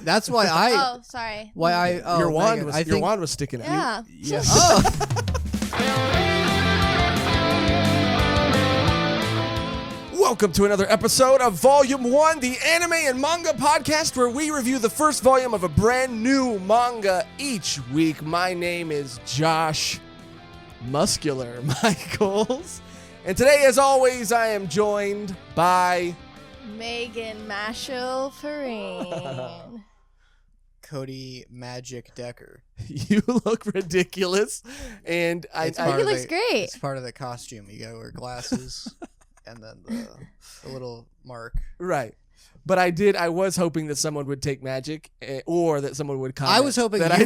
That's why I. Oh, sorry. Why I? Oh, your wand Mehgan, your wand was sticking out. Yeah. Yeah. Welcome to another episode of Volume 1, the anime and manga podcast where we review the first volume of a brand new manga each week. My name is Josh Muscular Michaels. And today, as always, I am joined by... Megan Mashle Farine. Cody Magic Decker. You look ridiculous. And He looks great. It's part of the costume. You gotta wear glasses and then the little mark. Right. But I was hoping that someone would take magic or that someone would comment. I was hoping that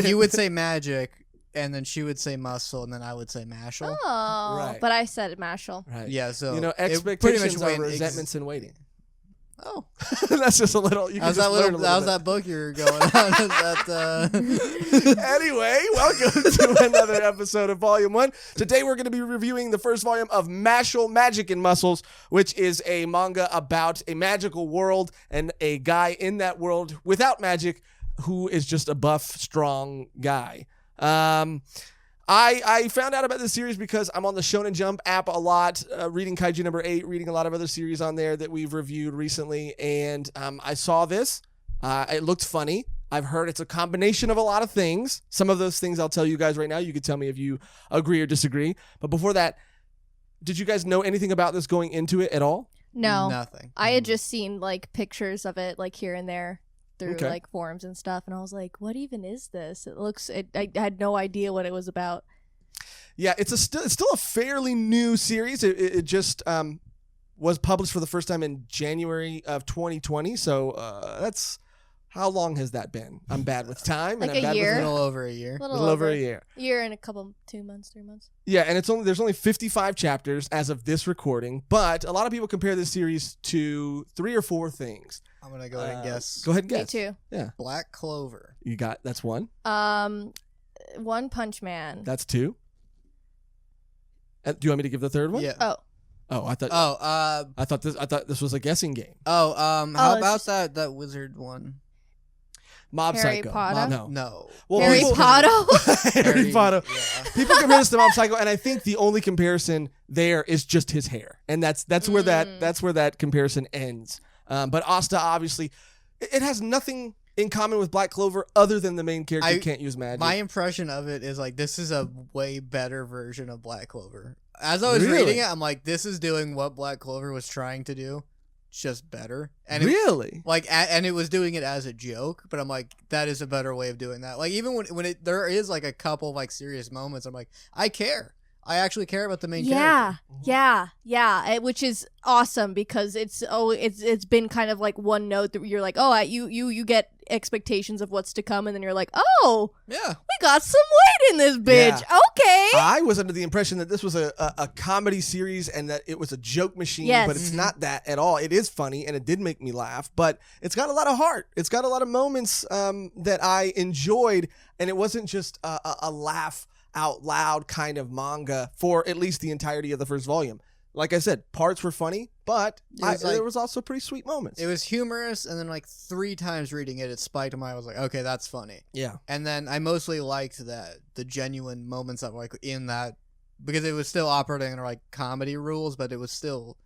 you would say magic, and then she would say muscle, and then I would say Mashle. Oh, Right. But I said Mashle. Right. Yeah, so expectations are resentments in waiting. Oh, that's just a little. You how's can just learn a little bit. that book you're going on? Is that, Anyway, welcome to another episode of Volume 1. Today we're going to be reviewing the first volume of Mashle, Magic and Muscles, which is a manga about a magical world and a guy in that world without magic who is just a buff, strong guy. I found out about this series because I'm on the Shonen Jump app a lot, reading Kaiju number 8, reading a lot of other series on there that we've reviewed recently, and I saw this. It looked funny. I've heard it's a combination of a lot of things. Some of those things I'll tell you guys right now. You can tell me if you agree or disagree. But before that, did you guys know anything about this going into it at all? No. Nothing. I had just seen like pictures of it like here and there through Okay. like forums and stuff, and I was like, what even is this? I had no idea what it was about. Yeah, it's still a fairly new series. It just was published for the first time in January of 2020. So that's how long has that been? I'm bad with time. Like and I'm a bad year? A With little over a year. a little over a year. Year and a couple 2 months, 3 months. Yeah, and there's only 55 chapters as of this recording, but a lot of people compare this series to 3 or 4 things. I'm gonna go ahead and guess. Go ahead and guess. Me too. Yeah. Black Clover. That's 1. One Punch Man. That's 2. Do you want me to give the third one? Yeah. Oh, I thought. Oh. I thought this was a guessing game. How about that wizard one? Mob Harry Psycho. Potter? No. Well, Harry people- Potter. Harry Potter. Yeah. People compare this to Mob Psycho, and I think the only comparison there is just his hair, and that's where that comparison ends. But Asta obviously, it has nothing in common with Black Clover other than the main character can't use magic. My impression of it is like this is a way better version of Black Clover. As I was Really? reading it, I'm like, this is doing what Black Clover was trying to do, just better. And Really? and it was doing it as a joke, but I'm like, that is a better way of doing that. Like even when there is like a couple of like serious moments, I'm like, I care. I actually care about the main character. Yeah. Which is awesome because it's been kind of like one note that you're like, oh, you get expectations of what's to come, and then you're like, oh, Yeah. we got some weight in this bitch. Yeah. Okay. I was under the impression that this was a comedy series and that it was a joke machine, Yes. but it's not that at all. It is funny and it did make me laugh, but it's got a lot of heart. It's got a lot of moments that I enjoyed, and it wasn't just a laugh out loud kind of manga for at least the entirety of the first volume. Like I said, parts were funny, but there was also pretty sweet moments. It was humorous, and then like 3 times reading it spiked in my. I was like, okay, that's funny. Yeah. And then I mostly liked the genuine moments that were like in that, because it was still operating under like comedy rules, but it was still,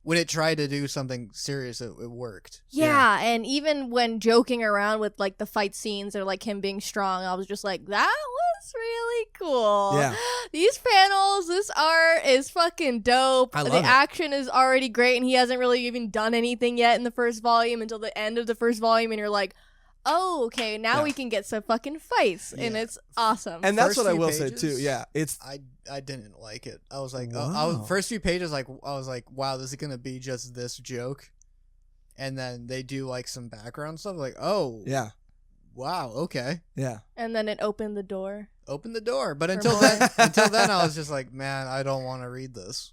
when it tried to do something serious, it worked. Yeah, and even when joking around with like the fight scenes or like him being strong, I was just like, that was really cool. Yeah. These panels, this art is fucking dope. I love the it. action is already great, and he hasn't really even done anything yet in the first volume until the end of the first volume, and you're like, oh, okay, now we can get some fucking fights, and it's awesome. And that's First what I few will say pages, too. Yeah, I didn't like it. I was like, Wow. first few pages, like I was like, wow, this is gonna be just this joke, and then they do like some background stuff, like, oh, yeah, wow, okay, yeah. And then it opened the door. open the door. But For until more. then, I was just like, man, I don't want to read this.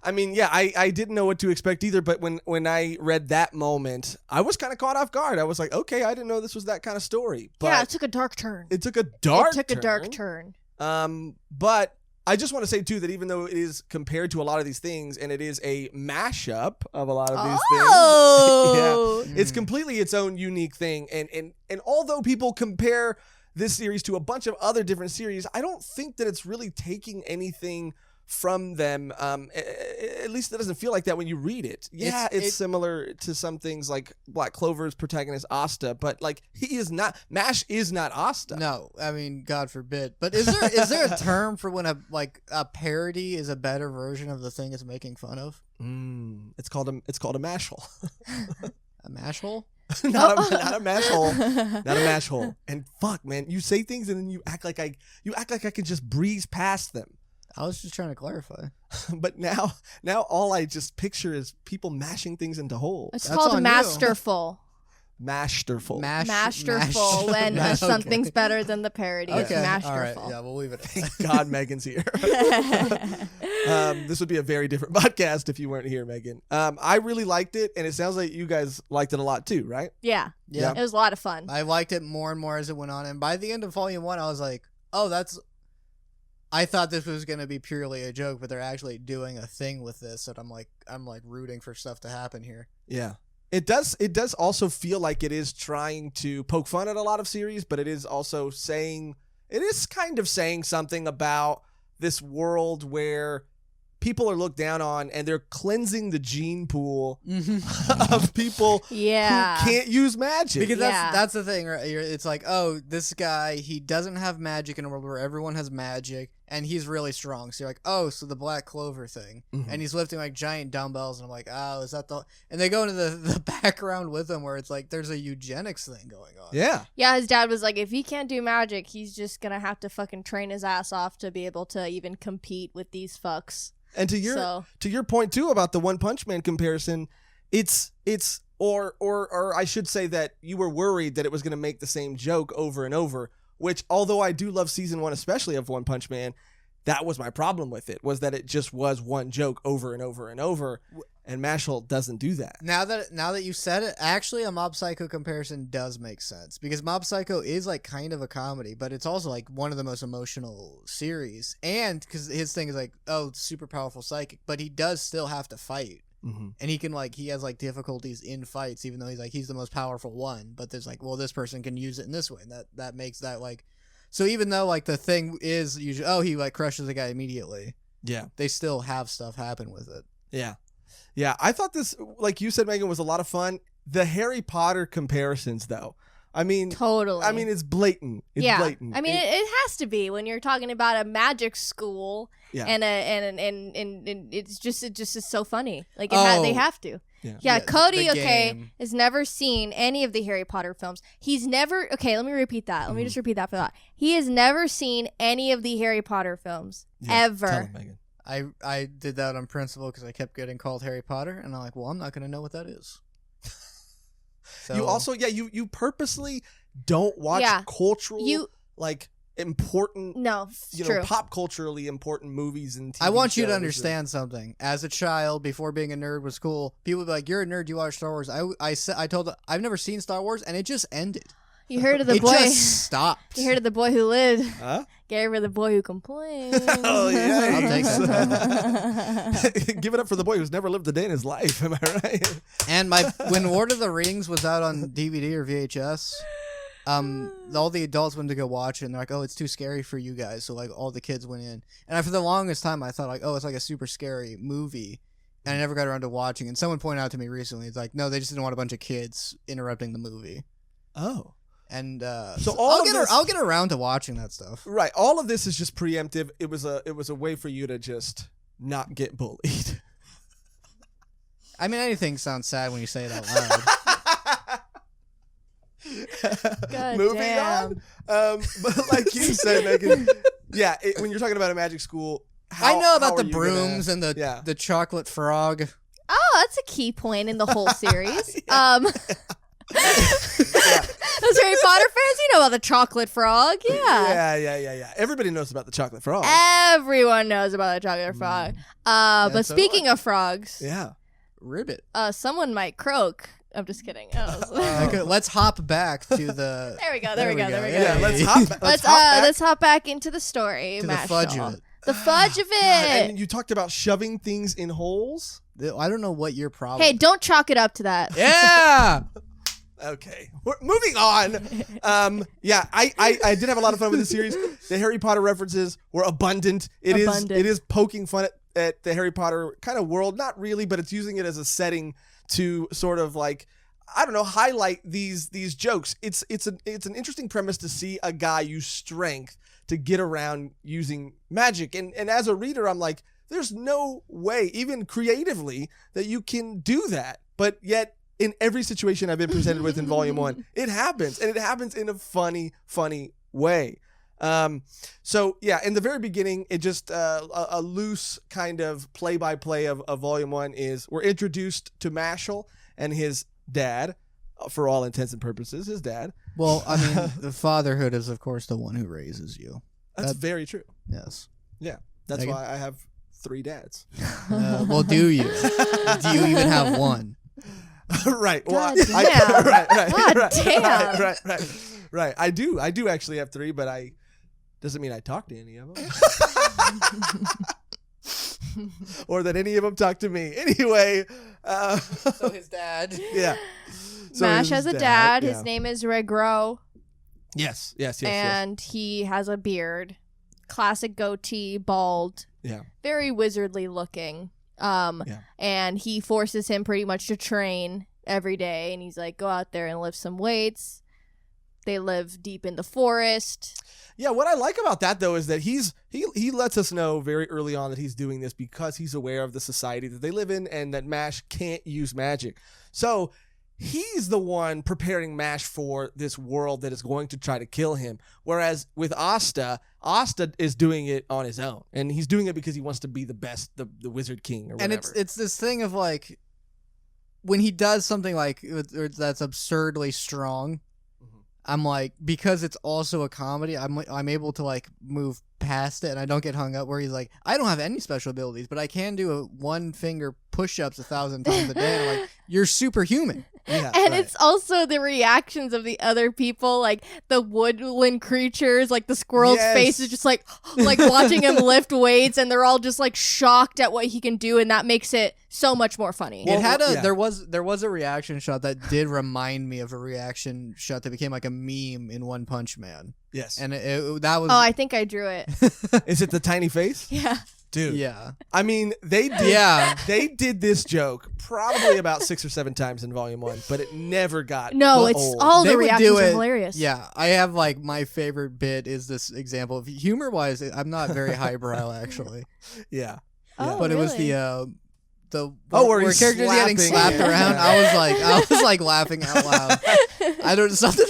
I mean, yeah, I didn't know what to expect either, but when I read that moment, I was kind of caught off guard. I was like, okay, I didn't know this was that kind of story. But yeah, it took a dark turn. it took a dark turn. But I just want to say too that even though it is compared to a lot of these things, and it is a mashup of a lot of these Oh. things, yeah, it's completely its own unique thing. And although people compare this series to a bunch of other different series, I don't think that it's really taking anything from them. At least it doesn't feel like that when you read it. Yeah, it's similar to some things like Black Clover's protagonist Asta, but like he is not. Mash is not Asta. No, I mean, God forbid. But is there a term for when a parody is a better version of the thing it's making fun of? It's called a Mashle. A mashhole? not a masshole. Not a mashhole. And fuck, man, you say things and then you act like I can just breeze past them. I was just trying to clarify. But now all I just picture is people mashing things into holes. It's That's called on you. masterful. Masterful. Masterful when Okay. something's better than the parody. It's Okay, masterful. all right, yeah, we'll leave it. Thank God Megan's here. This would be a very different podcast if you weren't here, Megan. I really liked it, and it sounds like you guys liked it a lot too, right? Yeah. Yeah. It was a lot of fun. I liked it more and more as it went on, and by the end of Volume 1, I was like, oh, I thought this was going to be purely a joke, but they're actually doing a thing with this, and I'm like rooting for stuff to happen here. Yeah. It does also feel like it is trying to poke fun at a lot of series, but it is also kind of saying something about this world where people are looked down on, and they're cleansing the gene pool of people who can't use magic. Because that's the thing, right? It's like, oh, this guy, he doesn't have magic in a world where everyone has magic, and he's really strong. So you're like, oh, so the Black Clover thing. And he's lifting like giant dumbbells, and I'm like, oh, is that the... And they go into the background with him where it's like, there's a eugenics thing going on. Yeah. Yeah, his dad was like, if he can't do magic, he's just going to have to fucking train his ass off to be able to even compete with these fucks. And to your point too about the One Punch Man comparison, or I should say that you were worried that it was going to make the same joke over and over, which although I do love season 1 especially of One Punch Man, that was my problem with it, was that it just was one joke over and over and over, and Mashle doesn't do that. Now that you said it, actually a Mob Psycho comparison does make sense, because Mob Psycho is like kind of a comedy, but it's also like one of the most emotional series, and because his thing is like, oh, super powerful psychic, but he does still have to fight. And he has like difficulties in fights, even though he's the most powerful one, but there's like, well, this person can use it in this way, and that makes that like... So even though like the thing is usually, oh, he like crushes the guy immediately, yeah, they still have stuff happen with it. Yeah, I thought this, like you said, Megan, was a lot of fun. The Harry Potter comparisons, though, I mean, totally. I mean, it's blatant. It's blatant. I mean, it has to be when you're talking about a magic school, and it's just is so funny. Like they have to. Yeah, Cody, has never seen any of the Harry Potter films. He's never... Okay, let me repeat that. Let me just repeat that for that. He has never seen any of the Harry Potter films, ever. Tell him, Megan. I did that on principle because I kept getting called Harry Potter, and I'm like, well, I'm not going to know what that is. So, you also, you purposely don't watch cultural, like, important, pop culturally important movies and TV I want you to shows understand something. As a child, before being a nerd was cool, people would be like, you're a nerd, you watch Star Wars. I told them, I've never seen Star Wars, and it just ended. You heard of the boy. It just stopped. You heard of the boy who lived. Huh? Get rid of the boy who complained. Oh, yeah. I'll take that. Give it up for the boy who's never lived a day in his life. Am I right? And when Lord of the Rings was out on DVD or VHS, all the adults went to go watch it, and they're like, oh, it's too scary for you guys. So like all the kids went in. And for the longest time, I thought like, oh, it's like a super scary movie. And I never got around to watching. And someone pointed out to me recently, it's like, no, they just didn't want a bunch of kids interrupting the movie. Oh. And so I'll get around to watching that stuff. Right. All of this is just preemptive. It was a way for you to just not get bullied. I mean, anything sounds sad when you say it out loud. God Moving damn. on. But like you said, Megan, when you're talking about a magic school, I know about the brooms and the chocolate frog. Oh, that's a key point in the whole series. Those Harry Potter fans, you know about the chocolate frog. Yeah. Everybody knows about the chocolate frog. Everyone knows about the chocolate frog. But speaking of frogs, ribbit. Someone might croak. I'm just kidding. Okay, let's hop back to the. There we go. Yeah, let's hop Let's hop back into the story. To the fudge of it. The fudge of it. And you talked about shoving things in holes. I don't know what your problem. Hey, don't chalk it up to that. Yeah. Okay, we're moving on. Yeah, I did have a lot of fun with the series. The Harry Potter references were abundant. It is poking fun at the Harry Potter kind of world. Not really, but it's using it as a setting to sort of like, I don't know, highlight these jokes. It's an interesting premise to see a guy use strength to get around using magic. And as a reader, I'm like, there's no way, even creatively, that you can do that. But yet, in every situation I've been presented with in Volume 1, it happens. And it happens in a funny way. So, yeah, in the very beginning, it just a loose kind of play-by-play of Volume 1 is we're introduced to Mashle and his dad, for all intents and purposes, his dad. Well, I mean, the fatherhood is, of course, the one who raises you. That's very true. Yes. Yeah, that's why I have 3 dads. Well, do you? Do you even have one? Right. Well, right. I do actually have 3, but doesn't mean I talk to any of them. Or that any of them talk to me. Anyway. So his dad. Yeah. So Mash has a dad. His name is Regro. Yes. And he has a beard. Classic goatee, bald. Yeah. Very wizardly looking. And he forces him pretty much to train every day. And he's like, go out there and lift some weights. They live deep in the forest. Yeah, what I like about that, though, is that he lets us know very early on that he's doing this because he's aware of the society that they live in and that Mash can't use magic. So he's the one preparing Mash for this world that is going to try to kill him. Whereas with Asta is doing it on his own. And he's doing it because he wants to be the best, the Wizard King or whatever. And it's this thing of like, when he does something like that's absurdly strong, I'm like, because it's also a comedy, I'm able to like move past it and I don't get hung up where he's like, I don't have any special abilities, but I can do a 1-finger push-ups 1,000 times a day. And I'm like, you're superhuman. Yeah, and it's also the reactions of the other people, like the woodland creatures, like the squirrel's face is just like watching him lift weights, and they're all just like shocked at what he can do, and that makes it so much more funny. Well, there was a reaction shot that did remind me of a reaction shot that became like a meme in One Punch Man. Yes, and that was. Oh, I think I drew it. Is it the tiny face? Yeah. Dude. Yeah. I mean, they did this joke probably about 6 or 7 times in Volume 1, but it never got it's old. all the reactions are hilarious. Yeah. I have like my favorite bit is this example of humor wise. I'm not very highbrow actually. Yeah. Oh, but really? It was where characters getting slapped around. I was like laughing out loud. I don't something.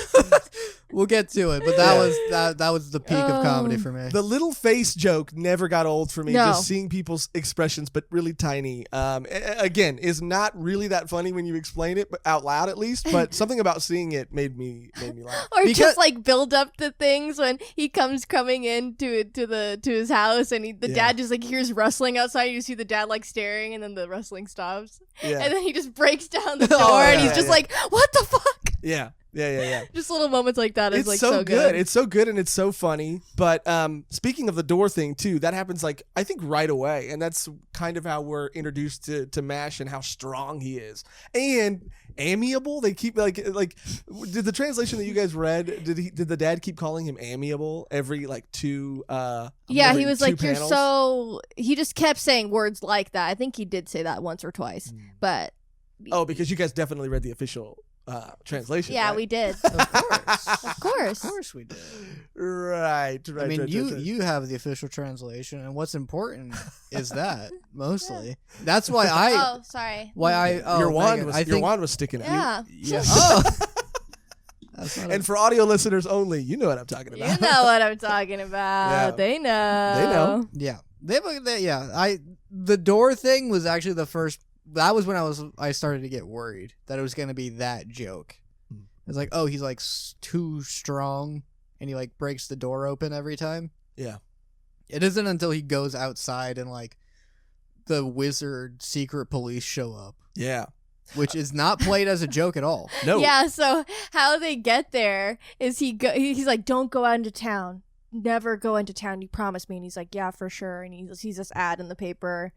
We'll get to it, but that was the peak of comedy for me. The little face joke never got old for me. No. Just seeing people's expressions, but really tiny. Again, is not really that funny when you explain it, but out loud at least. But something about seeing it made me laugh. Or just like build up the things when he coming in to his house, and the dad just like hears rustling outside. You see the dad like staring, and then the rustling stops, and then he just breaks down the door, and he's just like, "What the fuck?" Yeah. Just little moments like that is it's like so good. It's so good and it's so funny. But speaking of the door thing too, that happens like I think right away, and that's kind of how we're introduced to Mash and how strong he is and amiable. They keep like did the translation that you guys read? Did the dad keep calling him amiable every like 2? Yeah, he was like, panels? "You're so." He just kept saying words like that. I think he did say that once or twice, but because you guys definitely read the official translation. Yeah, right? we did. Of course we did. Right. I mean, you have the official translation, and what's important is that mostly. That's why Oh, sorry. Your wand was sticking out. Yeah. Oh. And for audio listeners only, you know what I'm talking about. You know what I'm talking about. Yeah. They know. Yeah. The door thing was actually the first. That was when I started to get worried that it was going to be that joke. It's like, oh, he's like too strong, and he like breaks the door open every time. Yeah. It isn't until he goes outside and like the wizard secret police show up. Yeah. Which is not played as a joke at all. No. Yeah, so how they get there is he's like, don't go out into town. never go into town. You promised me. And he's like, yeah, for sure. And he sees this ad in the paper.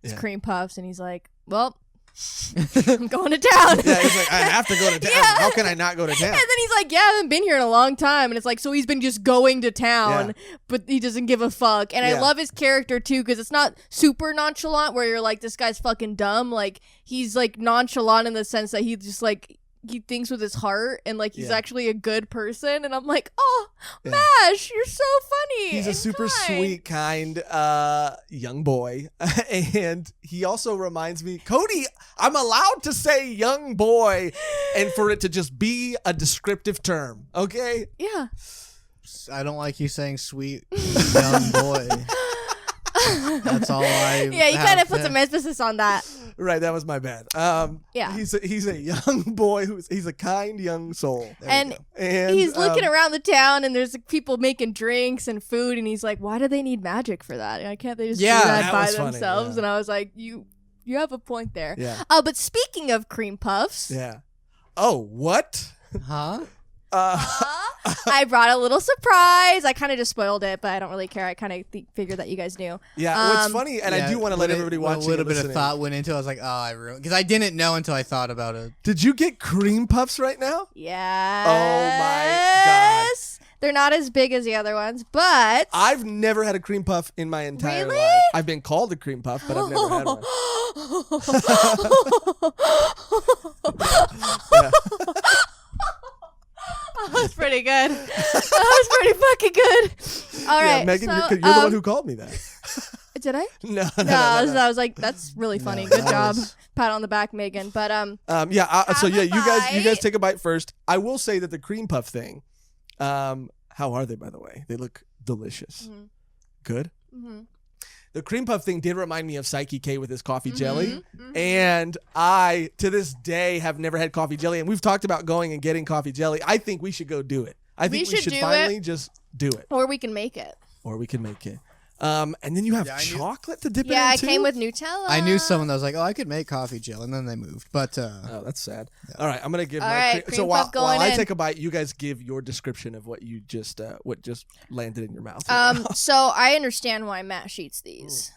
It's cream puffs. And he's like, well, I'm going to town. Yeah, he's like, I have to go to town. Yeah. How can I not go to town? And then he's like, yeah, I haven't been here in a long time. And it's like, so he's been just going to town, but he doesn't give a fuck. And I love his character too, because it's not super nonchalant where you're like, this guy's fucking dumb. Like, he's like nonchalant in the sense that he just like, he thinks with his heart and like he's actually a good person. And I'm like, oh, Mash, you're so funny. He's a super sweet, kind young boy. And he also reminds me, Cody, I'm allowed to say young boy and for it to just be a descriptive term. Okay? Yeah. I don't like you saying sweet young boy. That's all I. Yeah, you kind of put some emphasis on that. Right, that was my bad. Yeah, he's a young boy he's a kind young soul, and he's looking around the town, and there's people making drinks and food, and he's like, "Why do they need magic for that? Why can't they just do that by themselves?" Funny, And I was like, "You have a point there." Yeah. But speaking of cream puffs, Oh, what? Huh? I brought a little surprise. I kind of just spoiled it, but I don't really care. I kind of figured that you guys knew. Yeah, what's funny, and I do want to let everybody watch. A little bit of thought went into it. I was like, oh, I ruined, because I didn't know until I thought about it. Did you get cream puffs right now? Yes. Oh my god. They're not as big as the other ones, but I've never had a cream puff in my entire life. I've been called a cream puff, but I've never had one. That was pretty good. That was pretty fucking good. All right, Megan, so, you're the one who called me that. Did I? No. I was like, that's really funny. Good job. Pat on the back, Megan. But you guys take a bite first. I will say that the cream puff thing. How are they, by the way? They look delicious. Mm-hmm. Good. Mm-hmm. The cream puff thing did remind me of Psyche K with his coffee jelly. Mm-hmm. And I, to this day, have never had coffee jelly. And we've talked about going and getting coffee jelly. I think we should go do it. I think we should finally just do it. Or we can make it. And then you have chocolate to dip it into? Yeah, it came with Nutella. I knew someone that was like, oh, I could make coffee gel. And then they moved. But oh, that's sad. Yeah. All right, I'm going to give cream so while I take a bite, you guys give your description of what you just what just landed in your mouth. So I understand why Mash eats these.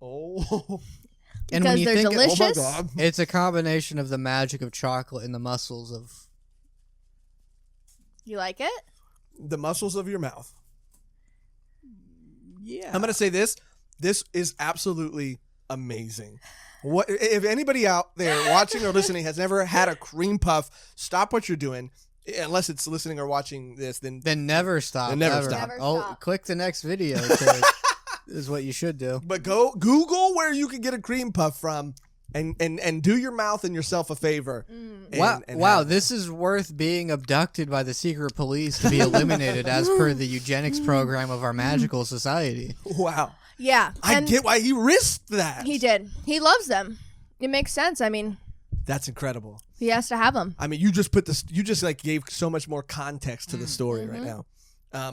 Oh. And when you they're think delicious. Oh my God. It's a combination of the magic of chocolate and the muscles of. You like it? The muscles of your mouth. Yeah. I'm going to say this. This is absolutely amazing. What if anybody out there watching or listening has never had a cream puff, stop what you're doing. Unless it's listening or watching this, then never stop. Then never stop. Click the next video. Is what you should do. But go Google where you can get a cream puff from. And do your mouth and yourself a favor. Wow, this is worth being abducted by the secret police to be eliminated as per the eugenics program of our magical society. Wow. Yeah. I get why he risked that. He did. He loves them. It makes sense. I mean, that's incredible. He has to have them. I mean, you just like gave so much more context to the story right now.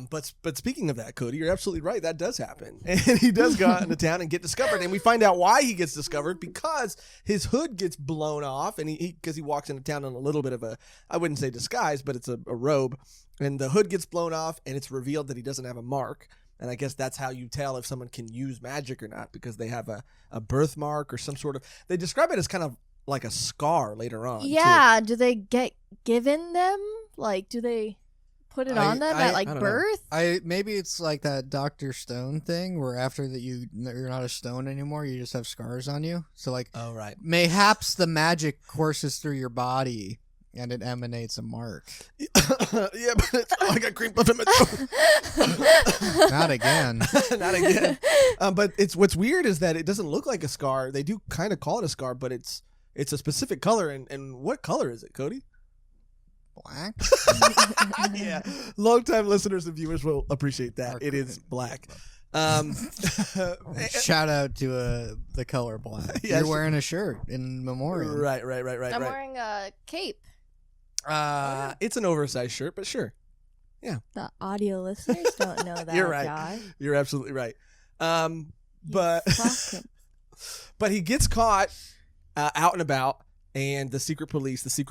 But speaking of that, Cody, you're absolutely right. That does happen. And he does go out into town and get discovered. And we find out why he gets discovered, because his hood gets blown off. And because he walks into town in a little bit of a, I wouldn't say disguise, but it's a robe. And the hood gets blown off, and it's revealed that he doesn't have a mark. And I guess that's how you tell if someone can use magic or not, because they have a birthmark or some sort of, they describe it as kind of like a scar later on. Yeah. Too. Do they get given them? Like, do they put it on them at birth? Maybe it's like that Dr. Stone thing where after that you're not a stone anymore, you just have scars on you. So like, oh right, mayhaps the magic courses through your body and it emanates a mark. Yeah, but I got cream puff in my throat. Not again. Not again. But what's weird is that it doesn't look like a scar. They do kind of call it a scar, but it's a specific color. And what color is it, Cody? Black. Yeah, long-time listeners and viewers will appreciate that. It is black. Shout out to the color black. Yeah, you're wearing a shirt in memoriam. Right. I'm wearing a cape. It's an oversized shirt, but sure. Yeah. The audio listeners don't know that. You're right. Guy. You're absolutely right. But he gets caught out and about, and the secret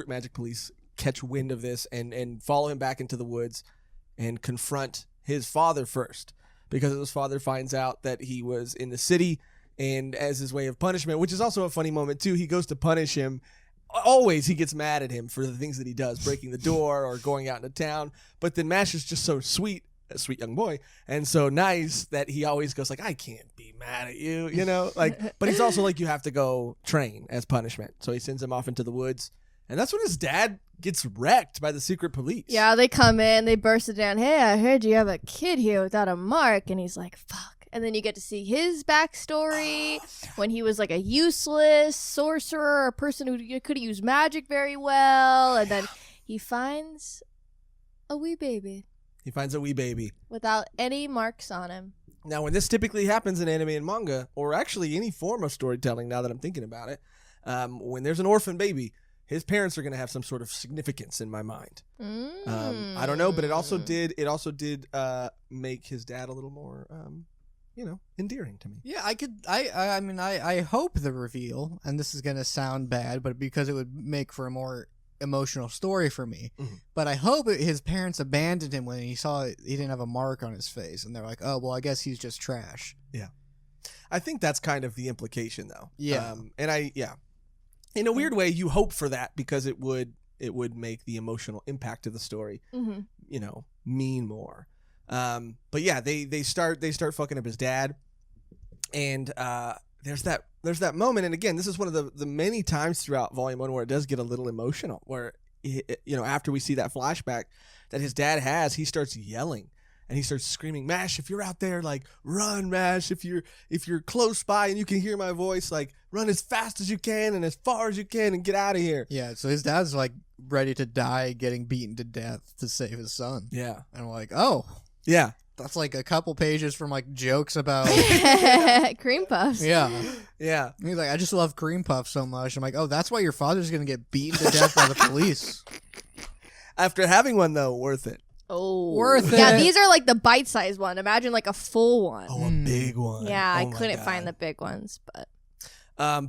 magic police catch wind of this and follow him back into the woods and confront his father first, because his father finds out that he was in the city, and as his way of punishment, which is also a funny moment too, he goes to punish him. Always he gets mad at him for the things that he does, breaking the door or going out into town. But then Mash is just so sweet, a sweet young boy, and so nice that he always goes like, I can't be mad at you, you know? Like, but he's also like, you have to go train as punishment. So he sends him off into the woods. And that's when his dad gets wrecked by the secret police. Yeah, they come in, they burst it down. Hey, I heard you have a kid here without a mark. And he's like, fuck. And then you get to see his backstory when he was like a useless sorcerer, a person who couldn't use magic very well. And then he finds a wee baby. He finds a wee baby. Without any marks on him. Now, when this typically happens in anime and manga, or actually any form of storytelling now that I'm thinking about it, when there's an orphan baby, his parents are going to have some sort of significance in my mind. I don't know, but it also did make his dad a little more... endearing to me. Yeah, I hope the reveal, and this is going to sound bad, but because it would make for a more emotional story for me. Mm-hmm. But I hope his parents abandoned him when he saw he didn't have a mark on his face, and they're like, oh, well, I guess he's just trash. Yeah. I think that's kind of the implication, though. Yeah. In a weird way, you hope for that because it would make the emotional impact of the story, mean more. But yeah, they start fucking up his dad, and there's that moment, and again, this is one of the many times throughout Volume 1 where it does get a little emotional, where after we see that flashback that his dad has, he starts yelling and he starts screaming, Mash, if you're out there, like, run, Mash. If you're close by and you can hear my voice, like, run as fast as you can and as far as you can and get out of here. Yeah, so his dad's like ready to die, getting beaten to death to save his son. Yeah. And I'm like, oh. Yeah. That's like a couple pages from like jokes about cream puffs. Yeah. Yeah. He's like, I just love cream puffs so much. I'm like, oh, that's why your father's going to get beaten to death by the police. After having one, though, worth it. Oh. Worth it. Yeah, these are like the bite-sized one. Imagine like a full one. Oh, a big one. Yeah, I couldn't find the big ones, but...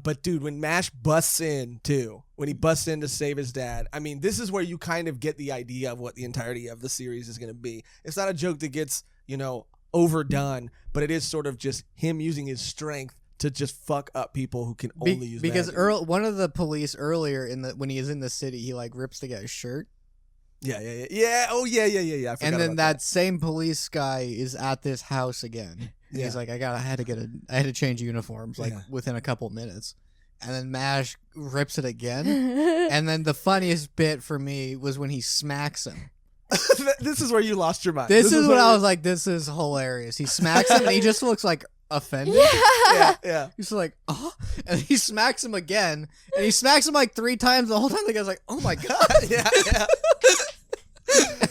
But dude, when Mash busts in too, when he busts in to save his dad, I mean, this is where you kind of get the idea of what the entirety of the series is going to be. It's not a joke that gets, overdone, but it is sort of just him using his strength to just fuck up people who can only use because magic. One of the police earlier when he is in the city, he like rips the guy's shirt. Yeah. Oh yeah. And then that same police guy is at this house again. Yeah. He's like, I had to change uniforms within a couple minutes. And then Mash rips it again. And then the funniest bit for me was when he smacks him. This is where you lost your mind. This is when I was like, this is hilarious. He smacks him and he just looks like offended. Yeah. He's like, oh, and he smacks him again. And he smacks him like 3 times. The whole time the guy's like, oh my God. Yeah.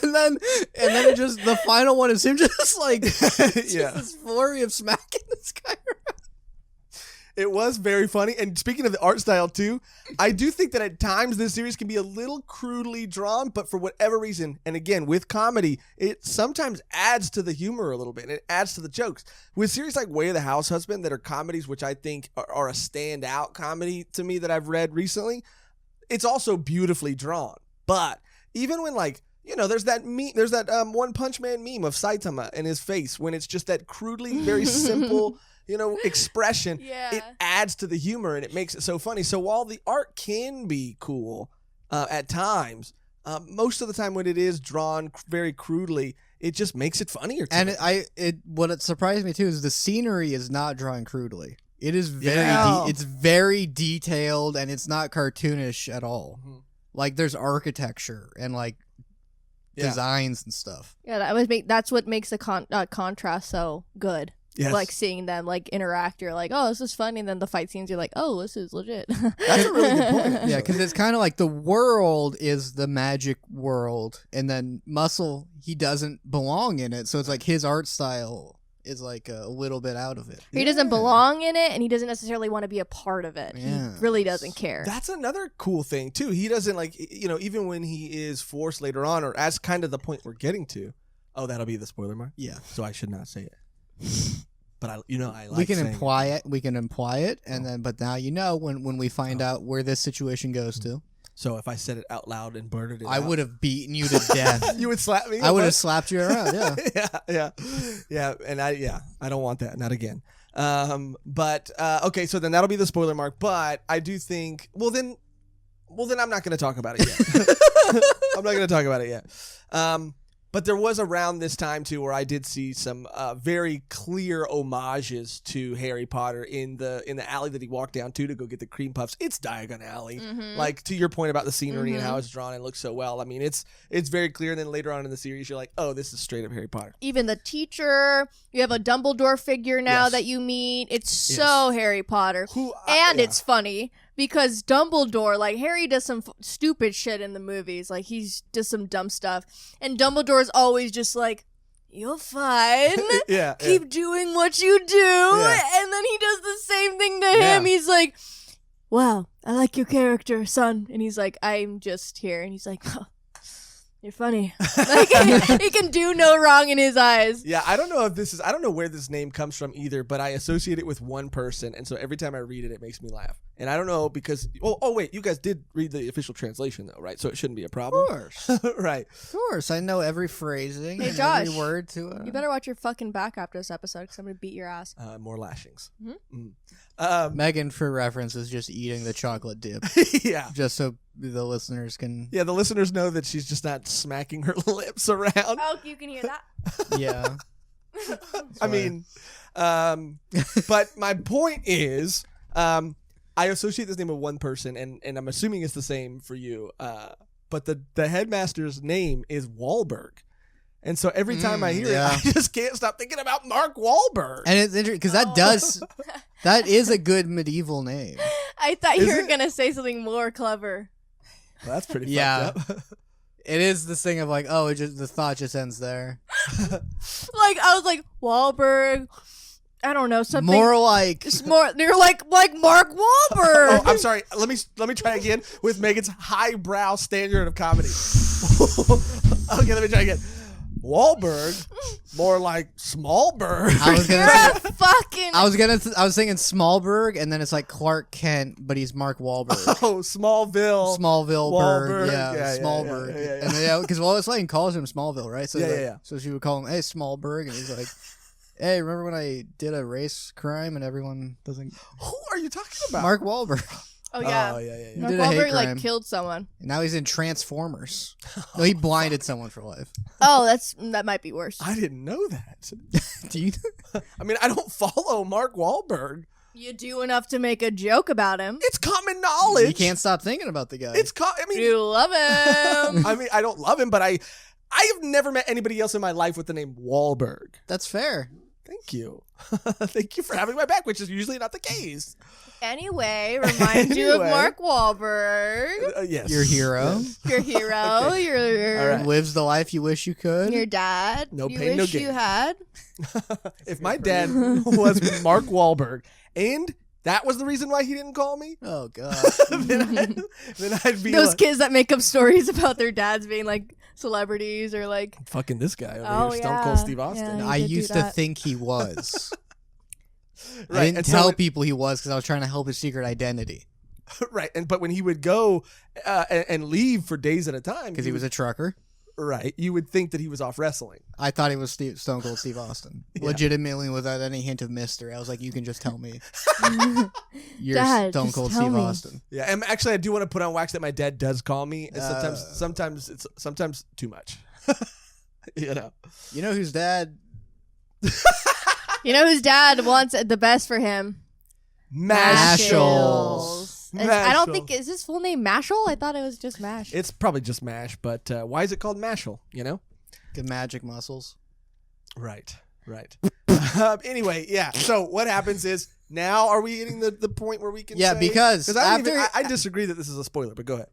And then it just, the final one is him just like, this flurry of smacking this guy around. It was very funny. And speaking of the art style too, I do think that at times this series can be a little crudely drawn, but for whatever reason, and again, with comedy, it sometimes adds to the humor a little bit. And it adds to the jokes. With series like Way of the House Husband that are comedies, which I think are a standout comedy to me that I've read recently, it's also beautifully drawn. But even when there's that One Punch Man meme of Saitama and his face when it's just that crudely very simple, expression. Yeah. It adds to the humor and it makes it so funny. So while the art can be cool at times, most of the time when it is drawn very crudely, it just makes it funnier. What surprised me too is the scenery is not drawn crudely. It is it's very detailed and it's not cartoonish at all. Mm-hmm. Like there's architecture and like designs and stuff. Yeah, that's what makes the contrast so good. Yes. Like seeing them like interact, you're like, oh, this is funny, and then the fight scenes, you're like, oh, this is legit. That's a really good point. Yeah, because it's kind of like the world is the magic world, and then Muscle, he doesn't belong in it, so it's like his art style is like a little bit out of it. He doesn't belong in it, and he doesn't necessarily want to be a part of it. Yeah. He really doesn't care. That's another cool thing too. He doesn't even when he is forced later on, or as kind of the point we're getting to. Oh, that'll be the spoiler mark. Yeah. So I should not say it. But I like we can imply it. We can imply it, and then but now when we find out where this situation goes to. So if I said it out loud and blurted it I out, would have beaten you to death. You would slap me? I would have slapped you around, yeah. And I don't want that. Not again. But okay, so then that'll be the spoiler mark. But I do think, well then I'm not going to talk about it yet. I'm not going to talk about it yet. But there was around this time too where I did see some very clear homages to Harry Potter in the alley that he walked down to go get the cream puffs. It's Diagon Alley. Mm-hmm. Like, to your point about the scenery and how it's drawn and looks so well. I mean, it's very clear. And then later on in the series, you're like, oh, this is straight up Harry Potter. Even the teacher, you have a Dumbledore figure now that you meet. It's so Harry Potter. It's funny. Because Dumbledore, like, Harry does some stupid shit in the movies. Like, he's does some dumb stuff. And Dumbledore's always just like, you're fine. Keep doing what you do. Yeah. And then he does the same thing to him. He's like, wow, I like your character, son. And he's like, I'm just here. And he's like, oh, you're funny. Like, he can do no wrong in his eyes. Yeah, I don't know where this name comes from either, but I associate it with one person, and so every time I read it, it makes me laugh. And I don't know because, oh wait, you guys did read the official translation though, right? So it shouldn't be a problem. Of course. Right. Of course. I know every phrasing and Josh, every word to it. You better watch your fucking back after this episode because I'm going to beat your ass. More lashings. Mm-hmm. Megan, for reference, is just eating the chocolate dip. Yeah. Just so the listeners can... Yeah, the listeners know that she's just not smacking her lips around. Oh, you can hear that? Yeah. I mean, but my point is, I associate this name with one person, and I'm assuming it's the same for you. But the headmaster's name is Wahlberg. And so every time I hear it, I just can't stop thinking about Mark Wahlberg. And it's interesting because that is a good medieval name. I thought you were going to say something more clever. Well, that's pretty fucked up. It is this thing of like, oh, the thought just ends there. Like, I was like, Wahlberg. I don't know, something more like you're like Mark Wahlberg. Oh, I'm sorry. Let me try again with Megan's highbrow standard of comedy. Okay, let me try again. Wahlberg, more like Smallberg. I was gonna say, fucking. I was thinking Smallberg, and then it's like Clark Kent, but he's Mark Wahlberg. Oh, Smallville Berg, Wahlberg. yeah, Smallberg, and because Lois Lane calls him Smallville, right? So so she would call him, hey, Smallberg, and he's like, hey, remember when I did a race crime and everyone doesn't? Who are you talking about? Mark Wahlberg. Oh yeah. He Mark did a hate Wahlberg crime. killed someone. And now he's in Transformers. No, he blinded someone for life. Oh, that might be worse. I didn't know that. Do you? I mean, I don't follow Mark Wahlberg. You do enough to make a joke about him. It's common knowledge. You can't stop thinking about the guy. You love him. I mean, I don't love him, but I have never met anybody else in my life with the name Wahlberg. That's fair. Thank you. Thank you for having my back, which is usually not the case. Anyway, remind you of Mark Wahlberg. Yes. Your hero. Yes. Your hero. Okay. Your right. Lives the life you wish you could. Your dad. No you pain, no wish gain. you had. If my dad was Mark Wahlberg and that was the reason why he didn't call me, oh god, then I'd be those like, kids that make up stories about their dads being like celebrities or like fucking this guy over here, Stone Cold Steve Austin. Yeah, I used to think he was. Right. I didn't tell people he was because I was trying to help his secret identity. Right. But when he would go and leave for days at a time, Because he was a trucker. Right. You would think that he was off wrestling. I thought he was Stone Cold Steve Austin. Yeah. Legitimately, without any hint of mystery. I was like, you can just tell me. You're Dad, Stone just Cold tell Steve me. Austin. Yeah. And actually, I do want to put on wax that my dad does call me. And sometimes too much. You know. You know whose dad? You know whose dad wants the best for him? Mashles. I don't think, is his full name Mashle? I thought it was just Mash. It's probably just Mash, but why is it called Mashle, you know? Good magic muscles. Right. Anyway, yeah. So what happens is, now are we hitting the point where we can say... because I disagree that this is a spoiler, but go ahead.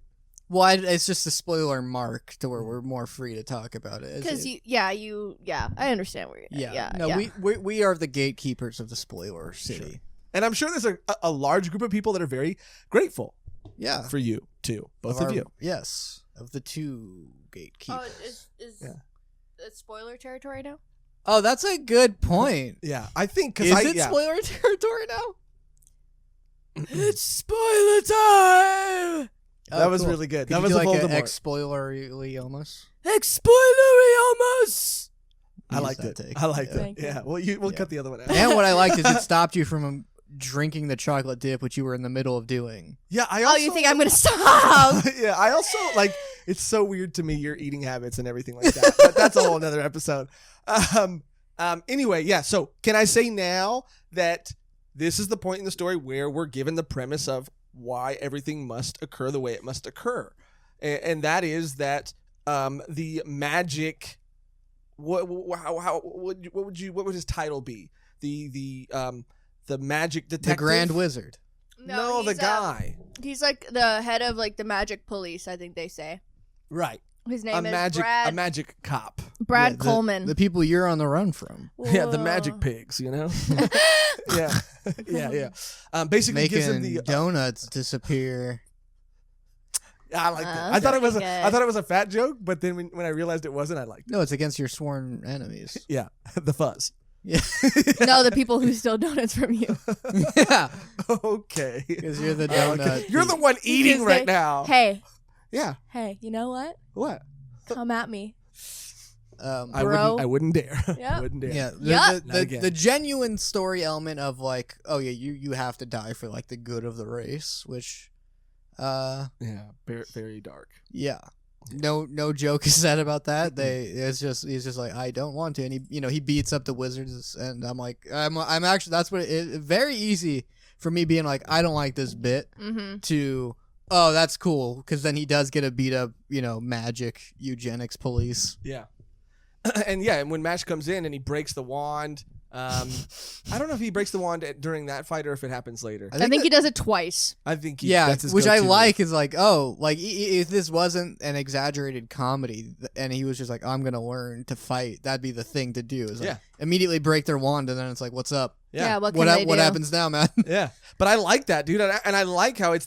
Well, it's just a spoiler mark to where we're more free to talk about it. Because I understand where you're at. We are the gatekeepers of the spoiler city. Sure. And I'm sure there's a large group of people that are very grateful for you, too. Both of you. Yes. Of the two gatekeepers. Is it spoiler territory now? Oh, that's a good point. Yeah, I think... Is it spoiler territory now? It's spoiler time! That was really good. That was like Voldemort. An Exploileriomus. Exploileriomus. I liked it. Take. I liked it. Thank you. Yeah. Well, we'll cut the other one out. And what I liked is it stopped you from drinking the chocolate dip, which you were in the middle of doing. Yeah. I also, you think I'm gonna stop? Yeah. I also like. It's so weird to me your eating habits and everything like that. But that's a whole other episode. Anyway, yeah. So can I say now that this is the point in the story where we're given the premise of why everything must occur the way it must occur, and that is that the magic. What would his title be? The magic detective, the Grand Wizard. No, the guy. He's like the head of like the magic police. I think they say. Right. His name is a magic cop. Brad Coleman. The people you're on the run from. Whoa. Yeah, the magic pigs, you know? yeah. Basically making gives him the donuts disappear. I like that. I thought it was a fat joke, but then when I realized it wasn't, I liked it. No, it's against your sworn enemies. Yeah, the fuzz. Yeah. No, the people who steal donuts from you. Yeah. Okay. Because you're the donut. You're the one eating right now. Hey. Yeah. Hey, you know what? What? Come at me. I wouldn't dare. Yep. I wouldn't dare. Yeah. The genuine story element of like, oh yeah, you have to die for like the good of the race, which very, very dark. Yeah. No joke is said about that. He's just like, I don't want to, and he beats up the wizards, and I'm like, I'm actually, that's what very easy for me being like, I don't like this bit to, oh, that's cool, because then he does get a beat up, magic eugenics police. Yeah. And when Mash comes in and he breaks the wand, I don't know if he breaks the wand during that fight or if it happens later. I think he does it twice. I think that's his which I like is like, oh, like if this wasn't an exaggerated comedy and he was just like, I'm gonna learn to fight, that'd be the thing to do. Is like immediately break their wand and then it's like, what's up? Yeah, what happens now, man? Yeah, but I like that, dude, and I like how I'm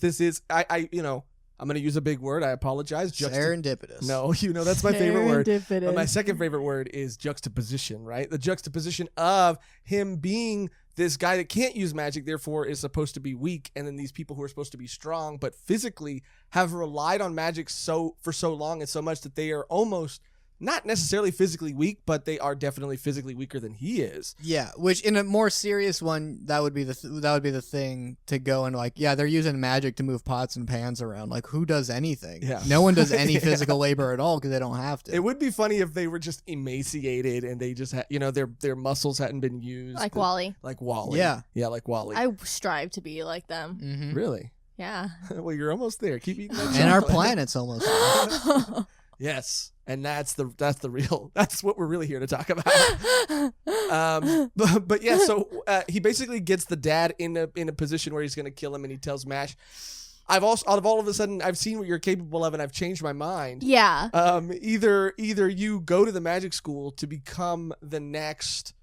going to use a big word. I apologize. Serendipitous. No, that's my favorite word. But my second favorite word is juxtaposition, right? The juxtaposition of him being this guy that can't use magic, therefore is supposed to be weak, and then these people who are supposed to be strong, but physically have relied on magic for so long and so much that they are almost not necessarily physically weak, but they are definitely physically weaker than he is. Yeah, which in a more serious one, that would be the thing to go and like, yeah, they're using magic to move pots and pans around. Like, who does anything? Yeah. No one does any physical labor at all because they don't have to. It would be funny if they were just emaciated and they just had, their muscles hadn't been used. Like Wally. Yeah. Yeah, like Wally. I strive to be like them. Mm-hmm. Really? Yeah. Well, you're almost there. Keep eating that chocolate. And our planet's almost there. Yes, and that's what we're really here to talk about. But yeah, so he basically gets the dad in a position where he's going to kill him, and he tells Mash, all of a sudden I've seen what you're capable of, and I've changed my mind. Yeah. Either you go to the magic school to become the next.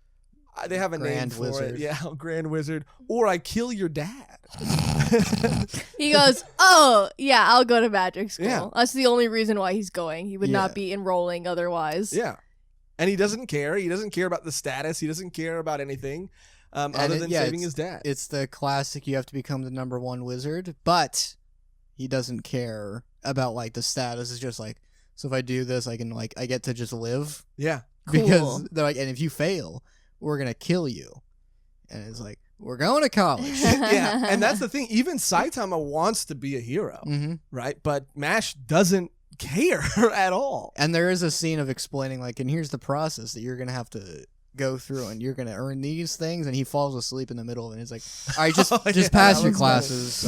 They have a name for Wizard. it. Yeah, Grand Wizard, or I kill your dad. He goes, oh, yeah, I'll go to magic school. Yeah. That's the only reason why he's going. He would not be enrolling otherwise. Yeah. And he doesn't care. He doesn't care about the status. He doesn't care about anything other than saving his dad. It's the classic, you have to become the number one wizard, but he doesn't care about like the status. It's just like, so if I do this, I get to just live. Yeah. Cool. Because they're like, and if you fail, we're going to kill you. And it's like, we're going to college. Yeah, and that's the thing. Even Saitama wants to be a hero, right? But Mash doesn't care at all. And there is a scene of explaining, like, and here's the process that you're going to have to go through, and you're going to earn these things, and he falls asleep in the middle, and he's like, all right, just pass your classes.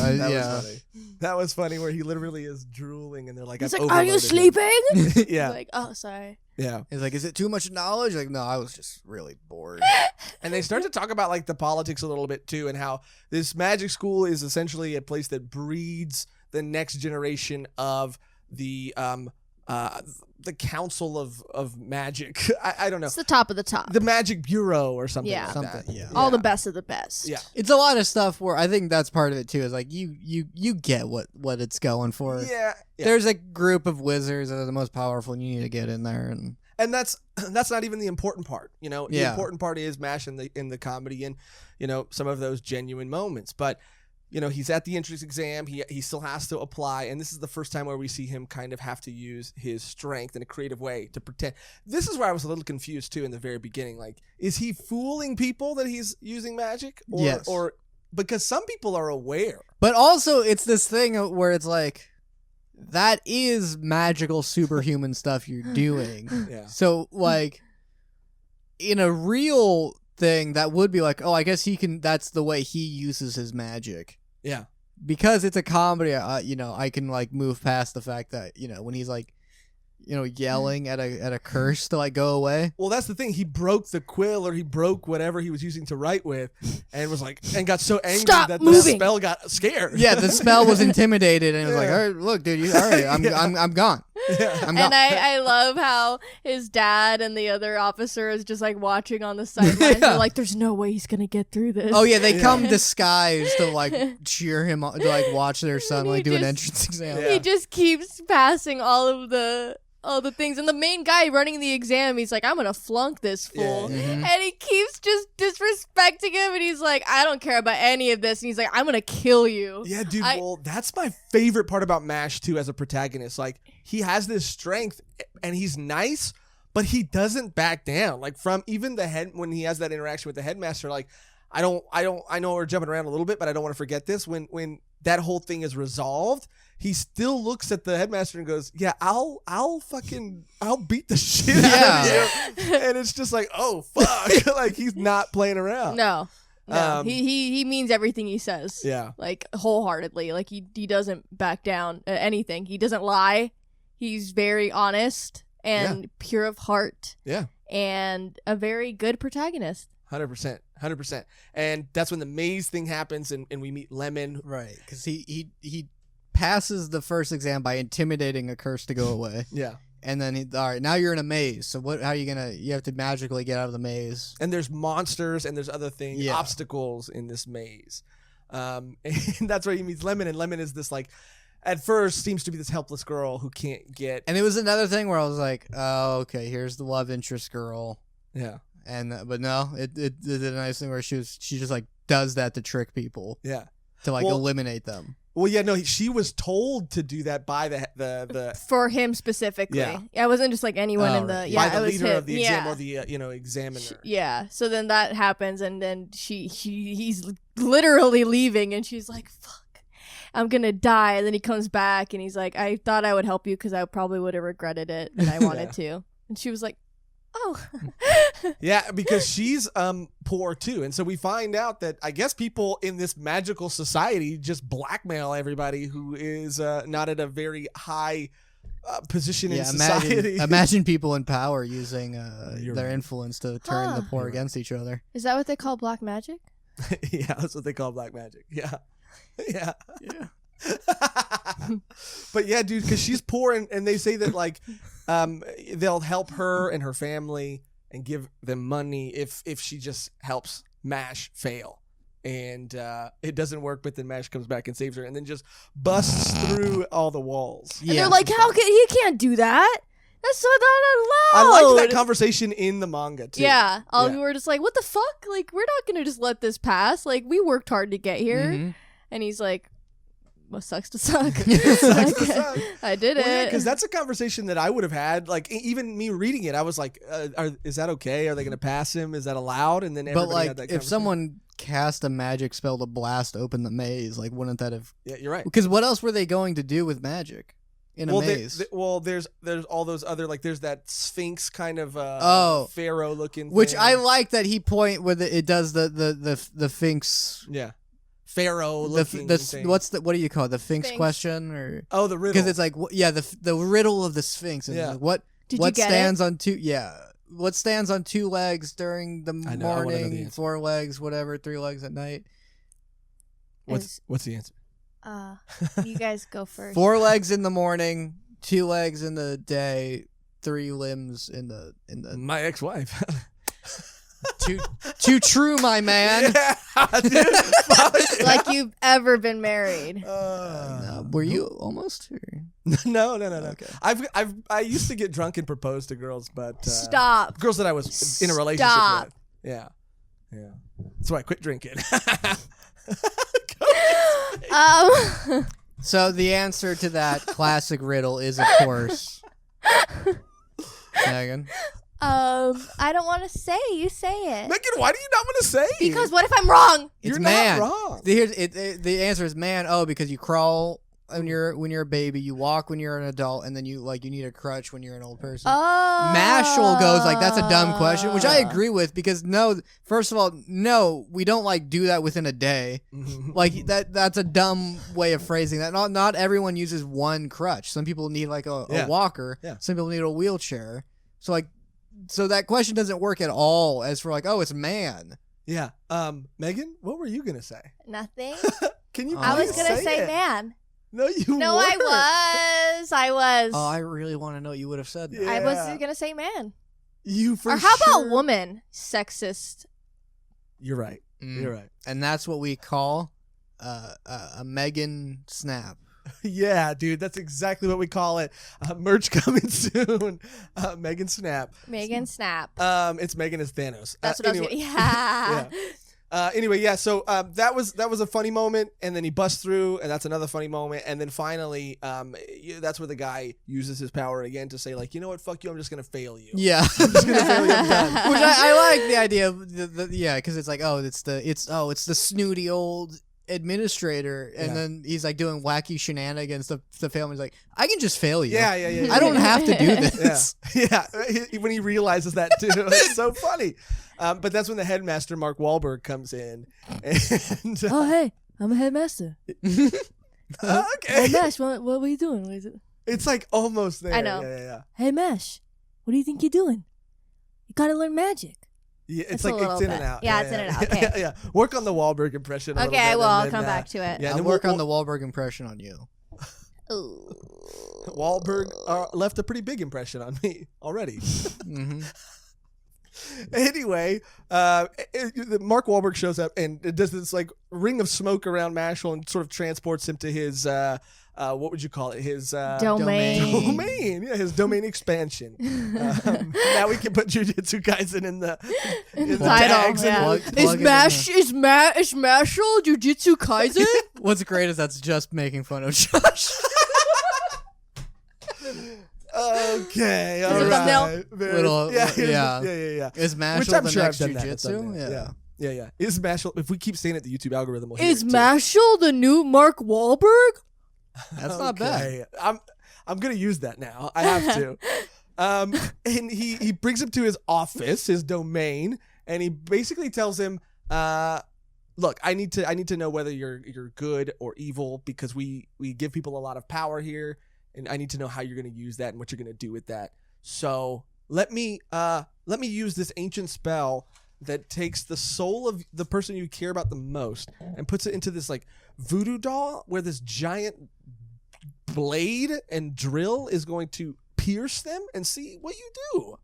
That was funny, where he literally is drooling, and they're like, he's like, are you sleeping? Yeah. He's like, oh, sorry. Yeah. He's like, is it too much knowledge? Like, no, I was just really bored. And they start to talk about like the politics a little bit too, and how this magic school is essentially a place that breeds the next generation of the council of magic. I don't know. It's the top of the top. The magic bureau or something like that. Yeah. All the best of the best. Yeah. It's a lot of stuff where I think that's part of it too, is like you get what it's going for. Yeah. There's a group of wizards that are the most powerful, and you need to get in there, and that's not even the important part. The important part is Mash in the comedy and some of those genuine moments. But he's at the entrance exam. He still has to apply, and this is the first time where we see him kind of have to use his strength in a creative way to pretend. This is where I was a little confused too in the very beginning. Like, is he fooling people that he's using magic? Yes. Or because some people are aware. But also, it's this thing where it's like, that is magical superhuman stuff you're doing. Yeah. So, like, in a real thing, that would be like, oh, I guess that's the way he uses his magic. Yeah. Because it's a comedy, I can, like, move past the fact that, when he's, like, yelling at a curse to, like, go away. Well, that's the thing. He broke the quill, or he broke whatever he was using to write with, and was like, and got so angry that the spell got scared. Yeah, the spell was intimidated, and it was like, all right, look, dude, all right, I'm gone. Yeah. I'm gone. And I love how his dad and the other officer is just like watching on the sidelines. Yeah. They're like, there's no way he's gonna get through this. Oh yeah, they come disguised to like cheer him on, to like watch their son like do an just- entrance exam. Yeah. He just keeps passing all the things, and the main guy running the exam, he's like, I'm gonna flunk this fool. Yeah. Mhm. And he keeps just disrespecting him, and he's like, I don't care about any of this, and he's like, I'm gonna kill you. Yeah, dude. Well, that's my favorite part about MASH too as a protagonist. Like, he has this strength, and he's nice, but he doesn't back down. Like, from even when he has that interaction with the headmaster, like, I know we're jumping around a little bit, but I don't want to forget this. When that whole thing is resolved, he still looks at the headmaster and goes, yeah, I'll beat the shit out of you. And it's just like, oh fuck. Like, he's not playing around. No. He means everything he says. Yeah. Like, wholeheartedly. Like, he doesn't back down at anything. He doesn't lie. He's very honest and pure of heart. Yeah. And a very good protagonist. 100%. And that's when the maze thing happens, and we meet Lemon. Right, because he passes the first exam by intimidating a curse to go away. Yeah. And then all right, now you're in a maze. So how are you you have to magically get out of the maze. And there's monsters and there's other things, obstacles in this maze. And that's where he meets Lemon, and Lemon is this, like, at first seems to be this helpless girl who can't get. And it was another thing where I was like, oh, okay, here's the love interest girl. Yeah. And but no, it did a nice thing where she just like does that to trick people. Yeah. To like eliminate them. Well, yeah, no, she was told to do that by the for him specifically. Yeah. It wasn't just like anyone in the by the it was leader him. of the exam or the examiner. Yeah. So then that happens, and then he's literally leaving, and she's like, "Fuck, I'm gonna die." And then he comes back, and he's like, "I thought I would help you because I probably would have regretted it, and I wanted to." And she was like, "Oh." Yeah, because she's poor too, and so we find out that I guess people in this magical society just blackmail everybody who is not at a very high position in society. Imagine people in power using their right. influence to turn the poor against each other. Is that what they call black magic? Yeah, that's what they call black magic. Yeah. But yeah, dude, because she's poor, and they say that like they'll help her and her family and give them money if she just helps MASH fail. And it doesn't work, but then MASH comes back and saves her, and then just busts through all the walls. And they're like, "How can he can't do that? That's so not allowed." I liked that conversation in the manga too. Yeah, we were just like, "What the fuck? Like, we're not gonna just let this pass. Like, we worked hard to get here." Mm-hmm. And he's like, "Well, sucks to suck." Sucks to suck. I did it. Yeah, because that's a conversation that I would have had. Like, even me reading it, I was like, "Is that okay? Are they going to pass him? Is that allowed?" And then everybody had that if someone cast a magic spell to blast open the maze, like, wouldn't that have? Yeah, you're right. Because what else were they going to do with magic in a maze? There's all those other, like, there's that Sphinx kind of pharaoh looking, which thing. I like that he point it does the Sphinx. Yeah. Pharaoh looking thing. What do you call it? The Sphinx Sphinx. question, or the riddle? Because it's like the riddle of the Sphinx. And Yeah. like, what stands on two? Yeah, what stands on two legs during the morning, four legs, whatever, 3 legs at night. What's the answer? You guys go first. 4 legs in the morning, 2 legs in the day, 3 limbs in the. My ex-wife. Too true, my man. Yeah, dude. Like you've ever been married. No. Were you almost? Or? No. Okay. I used to get drunk and propose to girls, but Stop. girls that I was in a relationship with. Yeah. That's why I quit drinking. So the answer to that classic riddle is, of course, Megan. I don't want to say. You say it. Megan, why do you not want to say? Because what if I'm wrong? It's You're man. not wrong. The answer is man. Oh, because you crawl when you're a baby, you walk when you're an adult, and then you need a crutch when you're an old person. Oh. Mashle goes like, that's a dumb question, which I agree with, because first of all, no, we don't like do that within a day. Like that's a dumb way of phrasing that. Not everyone uses one crutch. Some people need like a walker. Yeah. Some people need a wheelchair. So that question doesn't work at all as for like, oh, it's man. Yeah. Megan, what were you gonna say? Nothing. Can you? I was gonna say it? man. No, you. No, weren't. I was. Oh, I really want to know what you would have said. Yeah. I was gonna say man. You for Or how sure. about woman? Sexist. You're right. You're right. And that's what we call a Megan snap. Yeah, dude, that's exactly what we call it. Merch coming soon. Megan Snap. Megan Snap. It's Megan as Thanos. That's what anyway. I was gonna. Yeah. Anyway, yeah. So that was a funny moment, and then he busts through, and that's another funny moment, and then finally, that's where the guy uses his power again to say, like, you know what, fuck you, I'm just gonna fail you. Yeah, I'm just gonna fail you. I'm done. Which I like the idea of yeah, because it's like, it's the snooty old administrator, and then he's like doing wacky shenanigans to fail him. He's like, I can just fail you. Yeah. I don't have to do this. Yeah. When he realizes that too, it's so funny. But that's when the headmaster, Mark Wahlberg, comes in. And, Oh, hey, I'm a headmaster. okay. Hey, Mash, what are you doing? What is it? It's like almost there. I know. Yeah. Hey, Mash, what do you think you're doing? You gotta learn magic. Yeah, It's it's a like little it's in bit. and out. Yeah, it's in and out. Okay. Yeah. Work on the Wahlberg impression. A little Okay, bit, well, I'll and then, come back to it. Yeah, I'll then work on the Wahlberg impression on you. Ooh. Wahlberg left a pretty big impression on me already. Mm-hmm. Anyway, Mark Wahlberg shows up and it does this like ring of smoke around Mashle and sort of transports him to his what would you call it? His Domain. Yeah, his domain expansion. Now we can put Jujutsu Kaisen in the Title. tags. Yeah. Is Mashle Jujutsu Kaisen? What's great is that's just making fun of Josh. Okay, all Is it right. thumbnail? Little- yeah. Is Mashle Which I'm the sure next I've done that. jujitsu? Yeah. Is Mashle? If we keep saying it, the YouTube algorithm will hear Is it too. Mashle the new Mark Wahlberg? That's not bad. I'm gonna use that now. I have to. And he brings him to his office, his domain, and he basically tells him, "Look, I need to know whether you're good or evil because we give people a lot of power here, and I need to know how you're gonna use that and what you're gonna do with that. So let me use this ancient spell that takes the soul of the person you care about the most and puts it into this like voodoo doll where this giant blade and drill is going to pierce them and see what you do."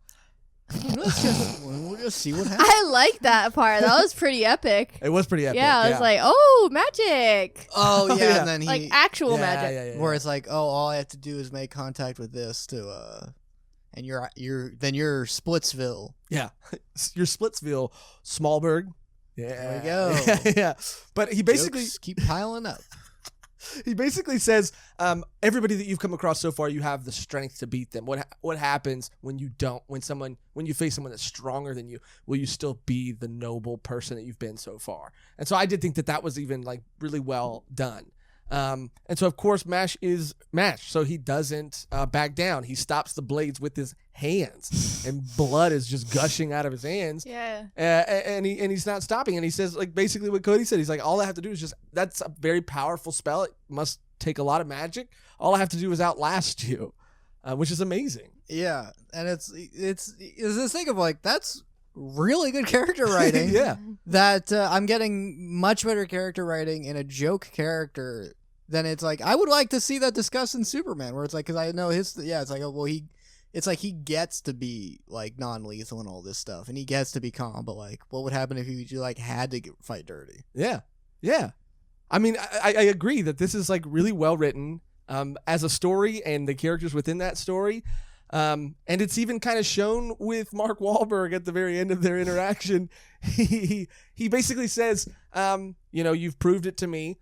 We'll just see what happens. I like that part. That was pretty epic. It was pretty epic. Yeah, I was like, oh, magic. Oh yeah, Yeah. and then he Like actual magic. Yeah. where it's like, oh, all I have to do is make contact with this to and you're Splitsville. Yeah. Your Splitsville, Smallberg. Yeah. There we go. Yeah. But he basically Jokes keep piling up. he basically says, everybody that you've come across so far, you have the strength to beat them. What happens when you don't? When you face someone that's stronger than you, will you still be the noble person that you've been so far? And so I did think that was even like really well done. And so of course Mash is Mash, so he doesn't back down. He stops the blades with his hands, and blood is just gushing out of his hands. Yeah. And he's not stopping. And he says like basically what Cody said. He's like, all I have to do is that's a very powerful spell. It must take a lot of magic. All I have to do is outlast you, which is amazing. Yeah, and it's this thing of like, that's really good character writing. Yeah. That I'm getting much better character writing in a joke character than it's like I would like to see that discussed in Superman, where it's like, because I know it's like, oh, well, it's like he gets to be like non-lethal and all this stuff, and he gets to be calm, but like, what would happen if he like had to fight dirty? Yeah. I mean, I agree that this is like really well written as a story and the characters within that story. And it's even kind of shown with Mark Wahlberg at the very end of their interaction. He basically says, you've proved it to me.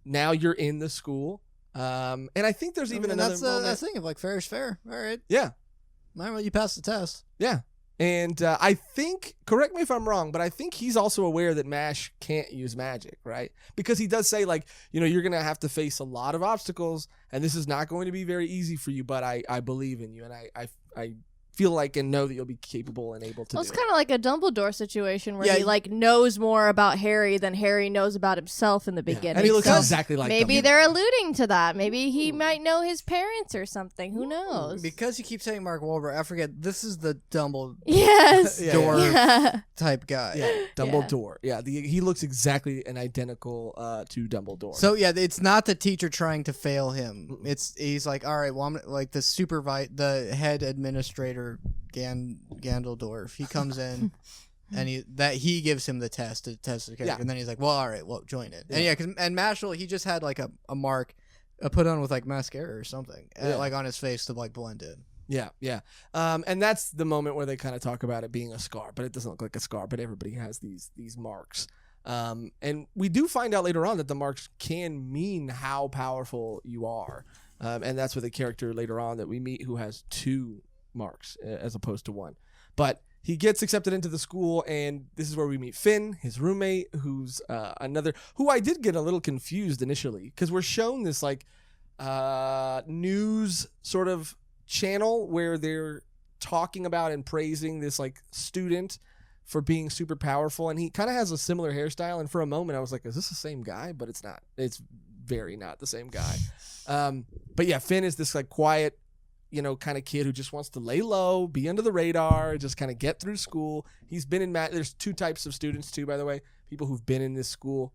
now you're in the school. And I think there's even another moment. That's the thing of like fair is fair. All right. Yeah. Might well you pass the test. Yeah. And I think, correct me if I'm wrong, but I think he's also aware that Mash can't use magic, right? Because he does say, like, you're going to have to face a lot of obstacles, and this is not going to be very easy for you, but I believe in you, and I feel like and know that you'll be capable and able to do it. It's kind of like a Dumbledore situation where he like knows more about Harry than Harry knows about himself in the beginning. And he looks exactly like maybe Dumbledore. they're alluding to that. Maybe he might know his parents or something. Who knows? Because you keep saying Mark Wahlberg, I forget this is the Dumbledore type guy. Yeah, Dumbledore. Yeah, he looks exactly an identical to Dumbledore. So yeah, it's not the teacher trying to fail him. He's like, all right, well, I'm like the head administrator Gandaldorf. He comes in and he gives him the test to test the character, and then he's like, well, all right, well, join it. And Mashle, he just had like a mark put on with like mascara or something, like on his face to like blend in. Yeah. And that's the moment where they kind of talk about it being a scar, but it doesn't look like a scar, but everybody has these marks. And we do find out later on that the marks can mean how powerful you are. And that's with a character later on that we meet who has 2 marks as opposed to 1. But he gets accepted into the school, and this is where we meet Finn, his roommate, who's who I did get a little confused initially, because we're shown this like news sort of channel where they're talking about and praising this like student for being super powerful, and he kind of has a similar hairstyle, and for a moment I was like, is this the same guy? But it's not. It's very not the same guy. But yeah, Finn is this like quiet, kind of kid who just wants to lay low, be under the radar, just kind of get through school. He's been in there's 2 types of students too, by the way. People who've been in this school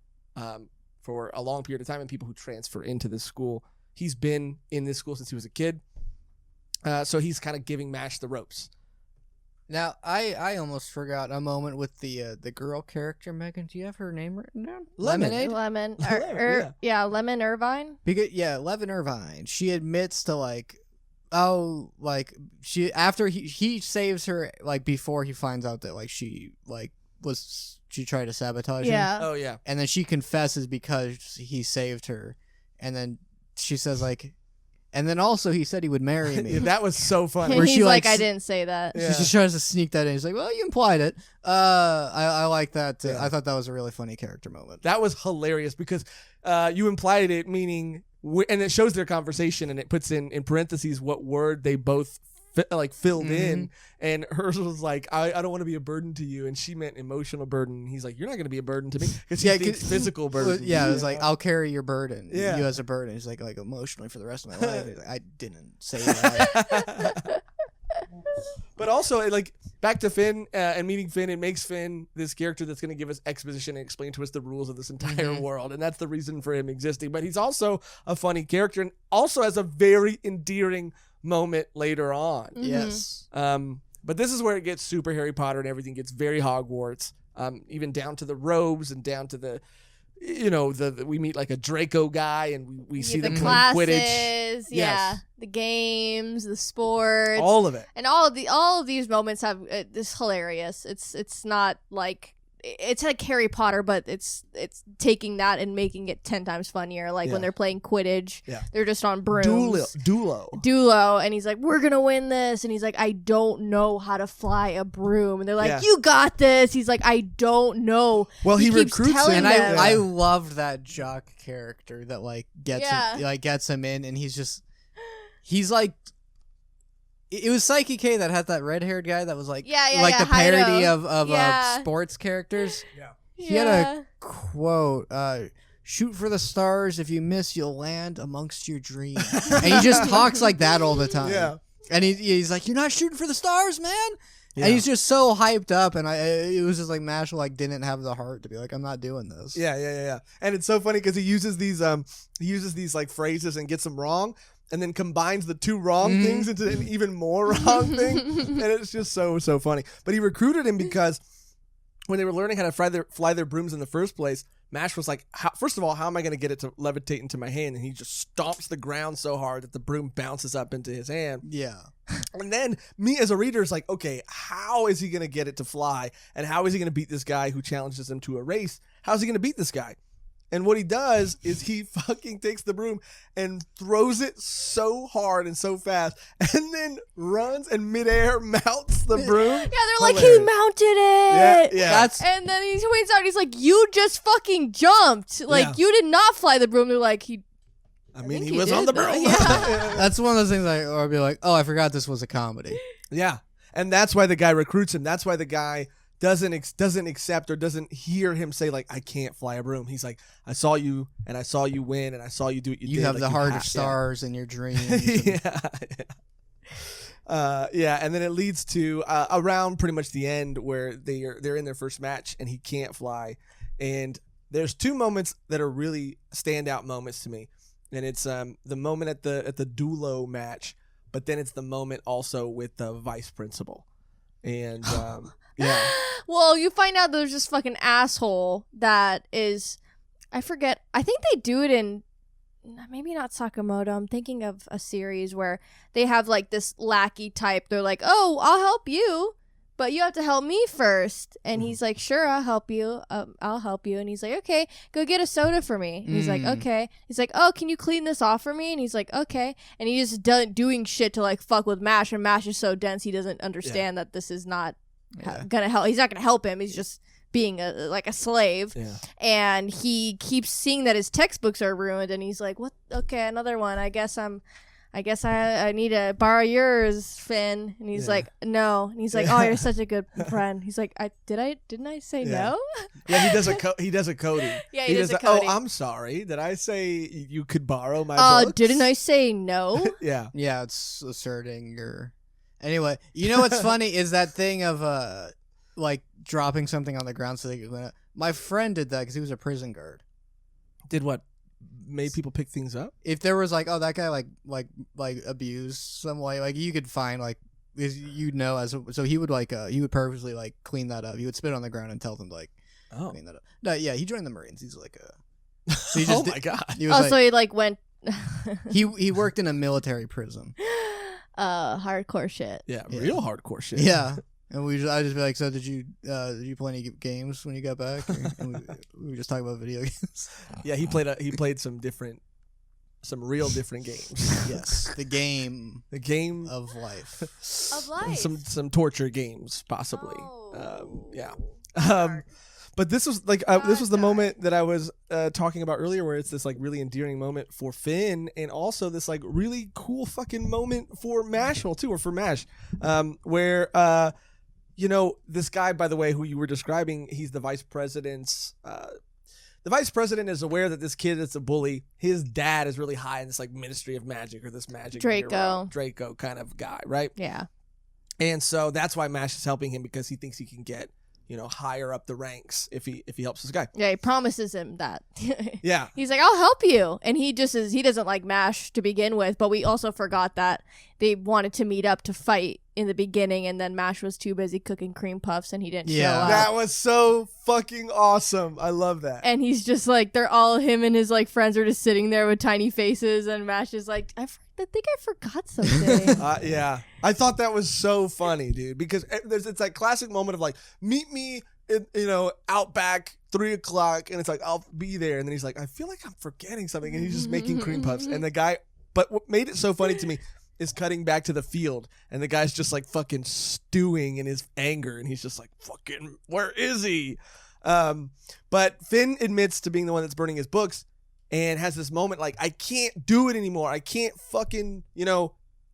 for a long period of time, and people who transfer into this school. He's been in this school since he was a kid. So he's kind of giving Mash the ropes. Now, I almost forgot a moment with the girl character, Megan. Do you have her name written down? Lemon. Lemon Irvine? Because Levin Irvine. She admits to like, after he saves her, like before he finds out that like she tried to sabotage him. Oh yeah. And then she confesses because he saved her, and then she says like, and then also he said he would marry me. That was so funny. Where he's like, I didn't say that. Yeah. She just tries to sneak that in. He's like, well, you implied it. I like that too. Yeah. I thought that was a really funny character moment. That was hilarious because you implied it, meaning, and it shows their conversation, and it puts in parentheses what word they both filled in, and hers was like, I don't want to be a burden to you, and she meant emotional burden. And he's like, you're not going to be a burden to me, because he thinks physical burden. Yeah, it was like, I'll carry your burden. Yeah, you as a burden. He's like emotionally for the rest of my life. He's like, I didn't say that. But also, like, back to Finn and meeting Finn, it makes Finn this character that's going to give us exposition and explain to us the rules of this entire world, and that's the reason for him existing. But he's also a funny character, and also has a very endearing moment later on. Yes. But this is where it gets super Harry Potter, and everything gets very Hogwarts, even down to the robes and down to the, we meet like a Draco guy, and we see them playing Quidditch. Yeah, the games, the sports, all of it, and all of these moments have this hilarious. It's not like. It's like Harry Potter, but it's taking that and making it 10 times funnier. Like when they're playing Quidditch, they're just on brooms. Dulo, and he's like, "We're gonna win this," and he's like, "I don't know how to fly a broom," and they're like, "You got this." He's like, "I don't know." Well, he recruits him, and I loved that jock character that like gets him in, and he's like. It was Psyche K that had that red-haired guy that was like the parody of sports characters. Yeah. He had a quote, shoot for the stars, if you miss, you'll land amongst your dreams. And he just talks like that all the time. Yeah. And he's like, you're not shooting for the stars, man? Yeah. And he's just so hyped up, and it was just like Mashle didn't have the heart to be like, I'm not doing this. Yeah. And it's so funny because he uses these like phrases and gets them wrong, and then combines the 2 wrong things into an even more wrong thing, and it's just so funny. But he recruited him because when they were learning how to fly their brooms in the first place, Mash was like, first of all, how am I going to get it to levitate into my hand? And he just stomps the ground so hard that the broom bounces up into his hand. Yeah. And then me as a reader is like, okay, how is he going to get it to fly? And how is he going to beat this guy who challenges him to a race? How's he going to beat this guy? And what he does is he fucking takes the broom and throws it so hard and so fast and then runs and midair mounts the broom. Yeah, they're like, he mounted it. Yeah. And then he points out, he's like, you just fucking jumped. Like, you did not fly the broom. They're like, he was on the broom. Yeah. That's one of those things I'd be like, oh, I forgot this was a comedy. Yeah. And that's why the guy recruits him. That's why the guy doesn't accept or doesn't hear him say, like, I can't fly a broom. He's like, I saw you and I saw you win and I saw you do what you did. You have like, the heart of stars in your dreams. Yeah. And then it leads to around pretty much the end where they're in their first match and he can't fly. And there's two moments that are really standout moments to me. And it's the moment at the Dulo match, but then it's the moment also with the vice principal. And yeah. Well, you find out there's this fucking asshole that is, I forget, I think they do it in, maybe not Sakamoto. I'm thinking of a series where they have like this lackey type. They're like, oh, I'll help you, but you have to help me first. And he's like, sure, I'll help you. I'll help you. And he's like, okay, go get a soda for me. And he's like, okay. He's like, oh, can you clean this off for me? And he's like, okay. And he's just doing shit to like fuck with Mash. And Mash is so dense, he doesn't understand that this is not gonna help. He's not gonna help him. He's just being like a slave. Yeah. And he keeps seeing that his textbooks are ruined. And he's like, what? Okay, another one. I guess I need to borrow yours, Finn. And he's like, no. And he's like, oh, you're such a good friend. He's like, didn't I say no? Yeah, he does a Cody. Yeah, he does a Cody. Oh, I'm sorry. Did I say you could borrow my books? Didn't I say no? Yeah. Yeah, it's asserting your... Anyway, you know what's funny is that thing of like dropping something on the ground so they could... My friend did that because he was a prison guard. Did what? Made people pick things up? If there was like, oh, that guy like abused some way, like you could find like, so he would he would purposely like clean that up. He would spit on the ground and tell them to, like clean that up. No, yeah, he joined the Marines. He's like a. So he just my god! So he like went. he worked in a military prison. Hardcore shit. Yeah, real hardcore shit. Yeah. And I just be like, so did you play any games when you got back? And we were just talking about video games. Yeah, he played some real different games. Yes, the game of life. Of life. Some torture games, possibly. Oh. Yeah. But this was like this was the moment that I was talking about earlier, where it's this like really endearing moment for Finn, and also this like really cool fucking moment for Mashle too, or for Mash, where. This guy, by the way, who you were describing, he's the vice president's. The vice president is aware that this kid is a bully. His dad is really high in this like Ministry of Magic or this magic Draco kind of guy, right? Yeah. And so that's why Mash is helping him, because he thinks he can get higher up the ranks if he helps this guy. Yeah, he promises him that. Yeah. He's like, I'll help you. And he doesn't like Mash to begin with, but we also forgot that they wanted to meet up to fight in the beginning, and then Mash was too busy cooking cream puffs and he didn't show up. That was so fucking awesome. I love that. And he's just like, him and his like friends are just sitting there with tiny faces, and Mash is like, I think I forgot something. Yeah. I thought that was so funny, dude, because it's like classic moment of like, meet me out back 3:00, and it's like, I'll be there. And then he's like, I feel like I'm forgetting something. And he's just making cream puffs. And the guy, but what made it so funny to me is cutting back to the field, and the guy's just like fucking stewing in his anger, and he's just like, fucking, where is he? But Finn admits to being the one that's burning his books, and has this moment like, I can't do it anymore. I can't fucking,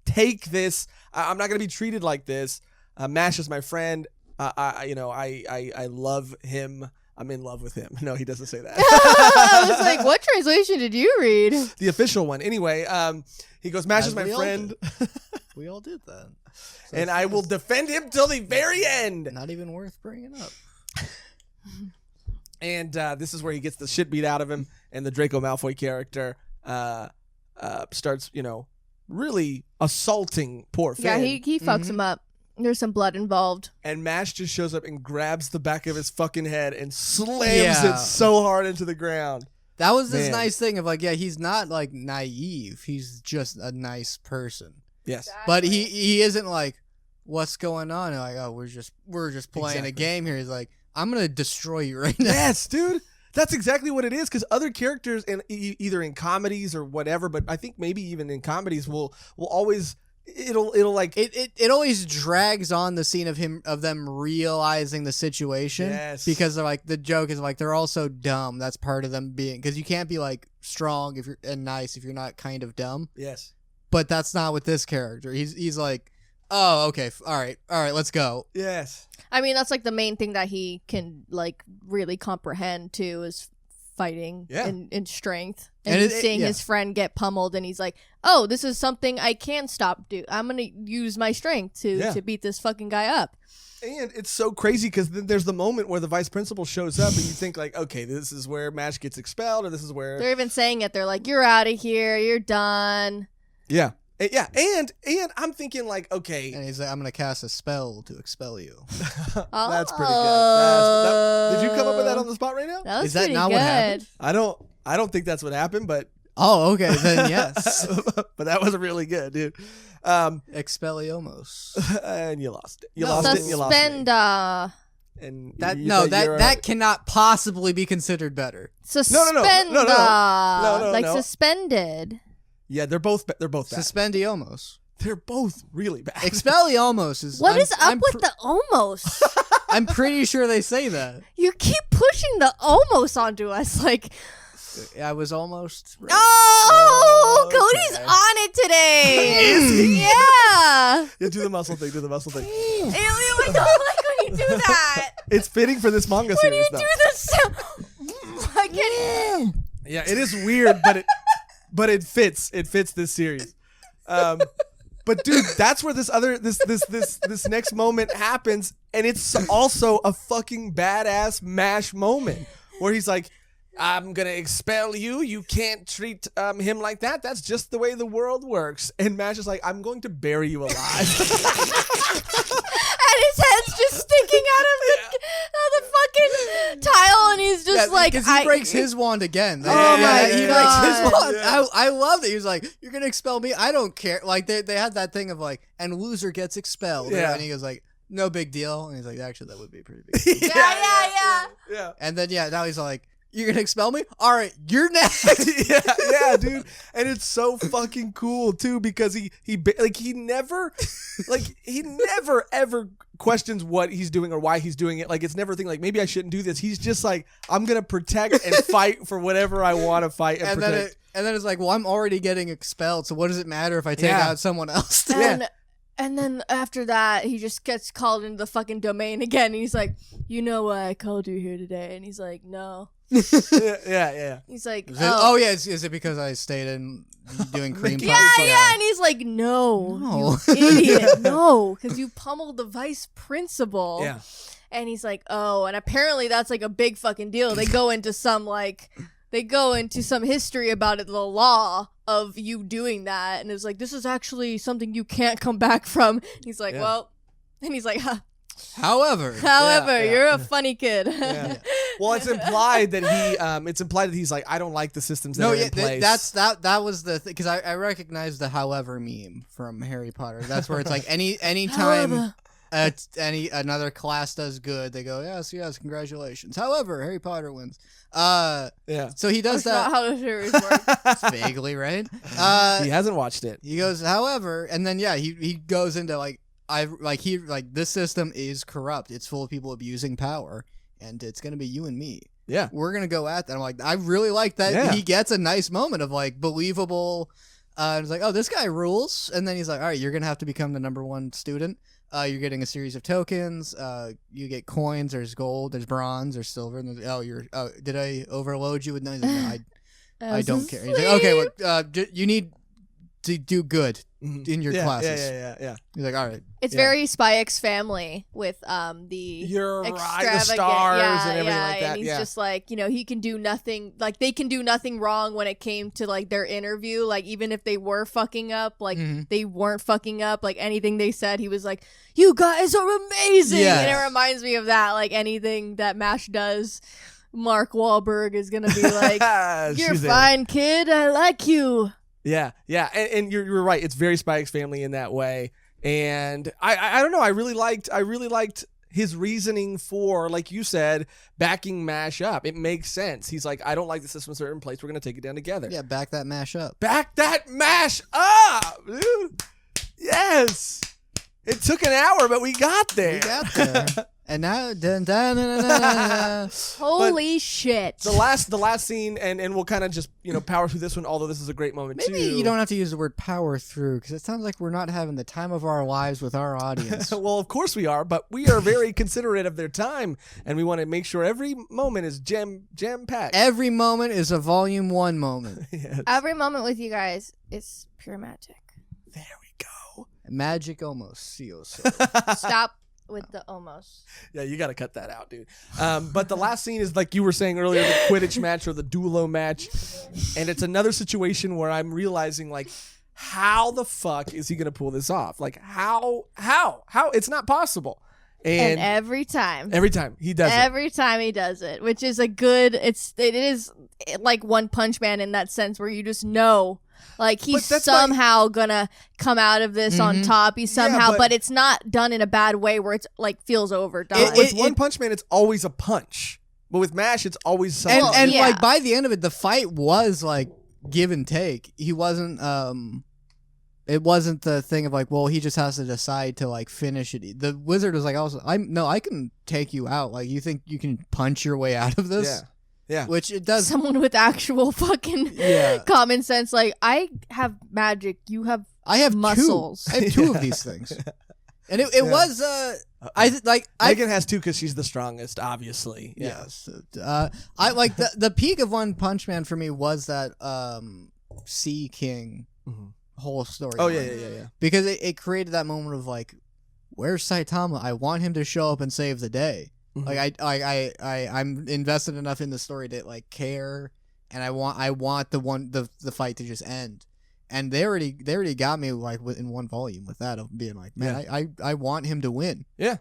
take this. I'm not gonna be treated like this. Mash is my friend. I love him. I'm in love with him. No, he doesn't say that. I was like, what translation did you read? The official one. Anyway, he goes, Mash is my friend. We all did that. So and I will defend him till the very end. Not even worth bringing up. And this is where he gets the shit beat out of him, and the Draco Malfoy character starts, really assaulting poor Finn. Yeah, he fucks him up. There's some blood involved. And Mash just shows up and grabs the back of his fucking head and slams it so hard into the ground. That was this nice thing of like, yeah, he's not like naive. He's just a nice person. Yes. Exactly. But he isn't like, what's going on? And like, oh, we're just playing a game here. He's like, I'm gonna destroy you right now. Yes, dude. That's exactly what it is, because other characters, either in comedies or whatever, but I think maybe even in comedies will always it'll like it always drags on the scene of them realizing the situation. Yes. Because they're like, the joke is like they're all so dumb. That's part of them being, because you can't be like strong if you're and nice if you're not kind of dumb. Yes. But that's not with this character. He's like, oh, okay, all right, let's go. Yes. I mean, that's like the main thing that he can like really comprehend too is fighting and strength. And he's seeing his friend get pummeled, and he's like, oh, this is something I can stop. I'm going to use my strength to beat this fucking guy up. And it's so crazy because then there's the moment where the vice principal shows up, and you think like, okay, this is where Mash gets expelled, or this is where... They're even saying it. They're like, you're out of here. You're done. Yeah. Yeah, and I'm thinking like, okay, and he's like, I'm gonna cast a spell to expel you. That's pretty good. Did you come up with that on the spot right now? That is that not what happened? I don't think that's what happened, but okay, then yes. But that was really good, dude. Expelliarmus. And you lost it. You lost it. And you lost me. And that cannot possibly be considered better. Suspend. No. Like suspended. Yeah, they're both bad. Suspendiomos. They're both really bad. Expelliarmus is... What is up with the almost? I'm pretty sure they say that. You keep pushing the almost onto us, like... I was almost... Right. Oh, Cody's on it today. Is he? Yeah. Yeah, do the muscle thing. Ew, I don't like when you do that. It's fitting for this manga series, though. When you do this... I can't... Yeah, it is weird, but it fits. It fits this series. But dude, that's where this next moment happens, and it's also a fucking badass Mash moment where he's like, I'm gonna expel you. You can't treat him like that. That's just the way the world works. And Mash is like, I'm going to bury you alive. And his head's just sticking out of the fucking tile, and he's just like, because he breaks his wand again. Oh my he God. breaks his wand. I love that. He was like, you're gonna expel me? I don't care. Like they had that thing of like, and loser gets expelled. Yeah. And he goes like, no big deal. And he's like, actually, that would be a pretty big deal. Yeah. And then now he's like, you're gonna expel me? All right, you're next. yeah, dude. And it's so fucking cool too, because he never ever questions what he's doing or why he's doing it. Like, it's never a thing like, maybe I shouldn't do this. He's just like, I'm gonna protect and fight for whatever I want to fight and protect. Then it's like, well, I'm already getting expelled, so what does it matter if I take out someone else? And then after that, he just gets called into the fucking domain again. And he's like, you know why I called you here today? And he's like, no. Yeah. He's like, is it because I stayed in doing cream pies? Yeah. And he's like, no. You idiot. No, because you pummeled the vice principal. Yeah. And he's like, oh, and apparently that's like a big fucking deal. They go into some history about it, the law of you doing that, and it's like, this is actually something you can't come back from. And he's like, well, and he's like, However, you're a funny kid. Well, it's implied that he's like, I don't like the systems that are in place. That was the thing, because I recognize the however meme from Harry Potter. That's where it's like any time another class does good, they go, yes, congratulations. However, Harry Potter wins. So he does that. Not how the series works. Vaguely, right? He hasn't watched it. He goes, however, and then he goes into like, this system is corrupt. It's full of people abusing power, and it's gonna be you and me. Yeah, we're gonna go at that. I'm like, I really like that. Yeah. He gets a nice moment of like believable. It's like, oh, this guy rules, and then he's like, all right, you're gonna have to become the #1 student. You're getting a series of tokens. You get coins. There's gold. There's bronze. There's silver. And did I overload you with? No, I don't care. He's like, okay, look, you need to do good in your classes. Yeah. He's like, all right. It's very Spy X Family with the the stars and everything like that. And he's just like, he can do nothing. Like, they can do nothing wrong when it came to like their interview. Like, even if they were fucking up, like they weren't fucking up. Like, anything they said, he was like, "You guys are amazing." Yeah. And it reminds me of that. Like, anything that Mash does, Mark Wahlberg is gonna be like, "You're fine, kid. I like you." Yeah, and you're right. It's very Spy X Family in that way, and I don't know. I really liked his reasoning for, like you said, backing Mash up. It makes sense. He's like, I don't like the system in a certain place. We're going to take it down together. Yeah, back that Mash up. Back that Mash up, dude. Yes. It took an hour, but we got there. We got there. And now, holy shit! The last scene, and we'll kind of just power through this one. Although this is a great moment Maybe too. you don't have to use the word power through because it sounds like we're not having the time of our lives with our audience. Well, of course we are, but we are very considerate of their time, and we want to make sure every moment is jam packed. Every moment is a volume 1 moment. Yes. Every moment with you guys is pure magic. There we go. Magic almost. Stop with the almost. Yeah, you got to cut that out, dude. But the last scene is like you were saying earlier, the Quidditch match or the Dulo match. And it's another situation where I'm realizing, like, how the fuck is he going to pull this off? Like, how? It's not possible. And every time he does it. Every time he does it, which is a good, it is like One Punch Man in that sense where you just know. Like, he's somehow gonna come out of this on top. He's somehow, but it's not done in a bad way where it's like feels overdone. With One Punch Man, it's always a punch. But with Mash, it's always something. And like by the end of it, the fight was like give and take. He wasn't. It wasn't the thing of like, well, he just has to decide to like finish it. The wizard was like, I can take you out. Like, you think you can punch your way out of this? Yeah. Which it does. Someone with actual fucking common sense. Like, I have magic. I have muscles. I have 2 of these things. And it was, Mehgan has 2 because she's the strongest, obviously. Yeah. Yes. I like the peak of One Punch Man for me was that Sea King whole story. Oh, yeah. Because it created that moment of like, where's Saitama? I want him to show up and save the day. Like I'm invested enough in the story to like care, and I want the fight to just end, and they already got me like in 1 volume with that of being like, man, I want him to win. Yeah.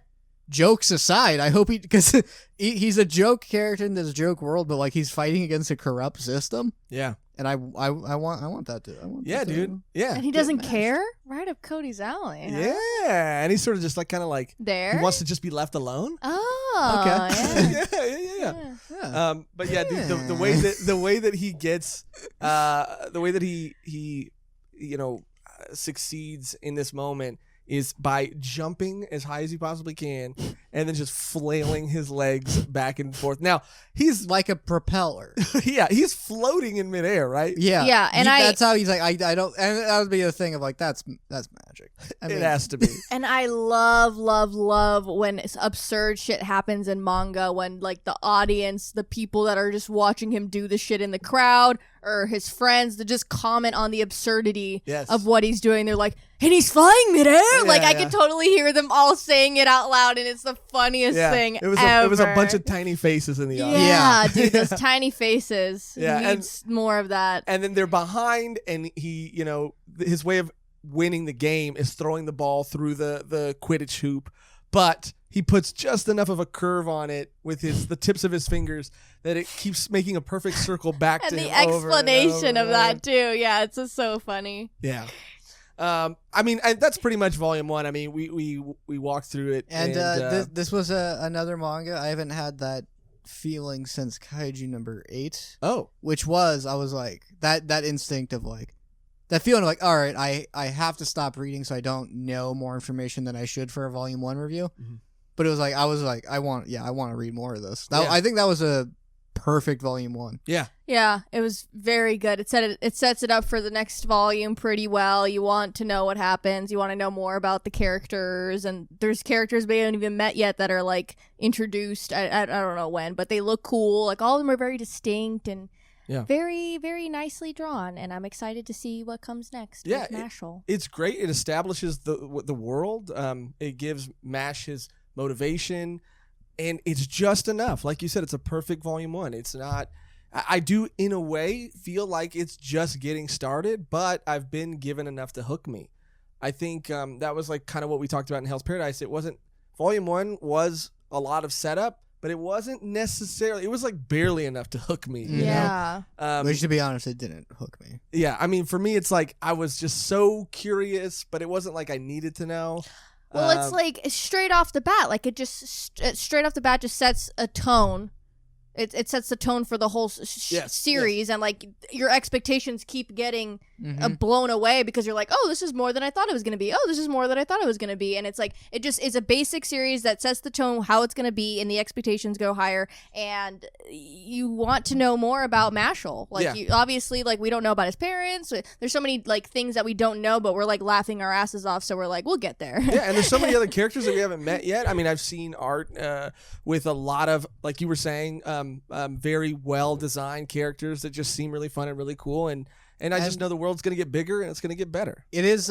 Jokes aside, I hope because he's a joke character in this joke world, but like he's fighting against a corrupt system. Yeah. And I want that to. Dude. Yeah. And he doesn't care. Right up Cody's alley. Huh? Yeah. And he's sort of just like kind of like there. He wants to just be left alone. Oh. Okay. Yeah. But yeah, dude, the way that he gets, the way that he succeeds in this moment is by jumping as high as he possibly can and then just flailing his legs back and forth. Now, he's like a propeller. Yeah, he's floating in midair, right? Yeah. Yeah, and that's how he's like, I don't, and that would be the thing of like, that's magic. It has to be. And I love when absurd shit happens in manga, when like the audience, the people that are just watching him do the shit in the crowd or his friends, to just comment on the absurdity of what he's doing. They're like, and he's flying midair. I can totally hear them all saying it out loud, and it's the funniest thing it was ever. It was a bunch of tiny faces in the audience. Yeah, dude, those tiny faces. Yeah, needs more of that. And then they're behind, and he, his way of winning the game is throwing the ball through the Quidditch hoop, but he puts just enough of a curve on it with the tips of his fingers that it keeps making a perfect circle back to him. And the explanation of that too. Yeah, it's just so funny. Yeah. I mean, that's pretty much volume 1. I mean, we walked through it, and this was another manga. I haven't had that feeling since Kaiju number 8. Oh, which was, I was like, that instinct of like, that feeling of like, all right, I have to stop reading so I don't know more information than I should for a volume 1 review. But it was like, I want to read more of this. I think that was a perfect volume 1. Yeah, it was very good. It sets it up for the next volume pretty well. You want to know what happens. You want to know more about the characters, and there's characters we haven't even met yet that are like introduced. I don't know when, but they look cool. Like, all of them are very distinct and very, very nicely drawn, and I'm excited to see what comes next with Mashle. It's great. It establishes the world. It gives Mash his motivation, and it's just enough. Like you said, it's a perfect volume 1. It's not. I do, in a way, feel like it's just getting started, but I've been given enough to hook me. I think that was like kind of what we talked about in Hell's Paradise. It wasn't, volume 1 was a lot of setup, but it wasn't necessarily, it was like barely enough to hook me. You know? Which, to be honest, it didn't hook me. Yeah, I mean, for me, it's like I was just so curious, but it wasn't like I needed to know. Well, it's like straight off the bat, like it just straight off the bat just sets a tone. It sets the tone for the whole series, and like your expectations keep getting blown away because you're like, oh, this is more than I thought it was going to be. Oh, this is more than I thought it was going to be. And it's like, it just is a basic series that sets the tone, how it's going to be, and the expectations go higher. And you want to know more about Mashle. Like, you, obviously, like, we don't know about his parents. There's so many like things that we don't know, but we're like laughing our asses off. So we're like, we'll get there. Yeah, and there's so many other characters that we haven't met yet. I mean, I've seen art with a lot of, like you were saying, very well designed characters that just seem really fun and really cool, and I just know the world's going to get bigger and it's going to get better. It is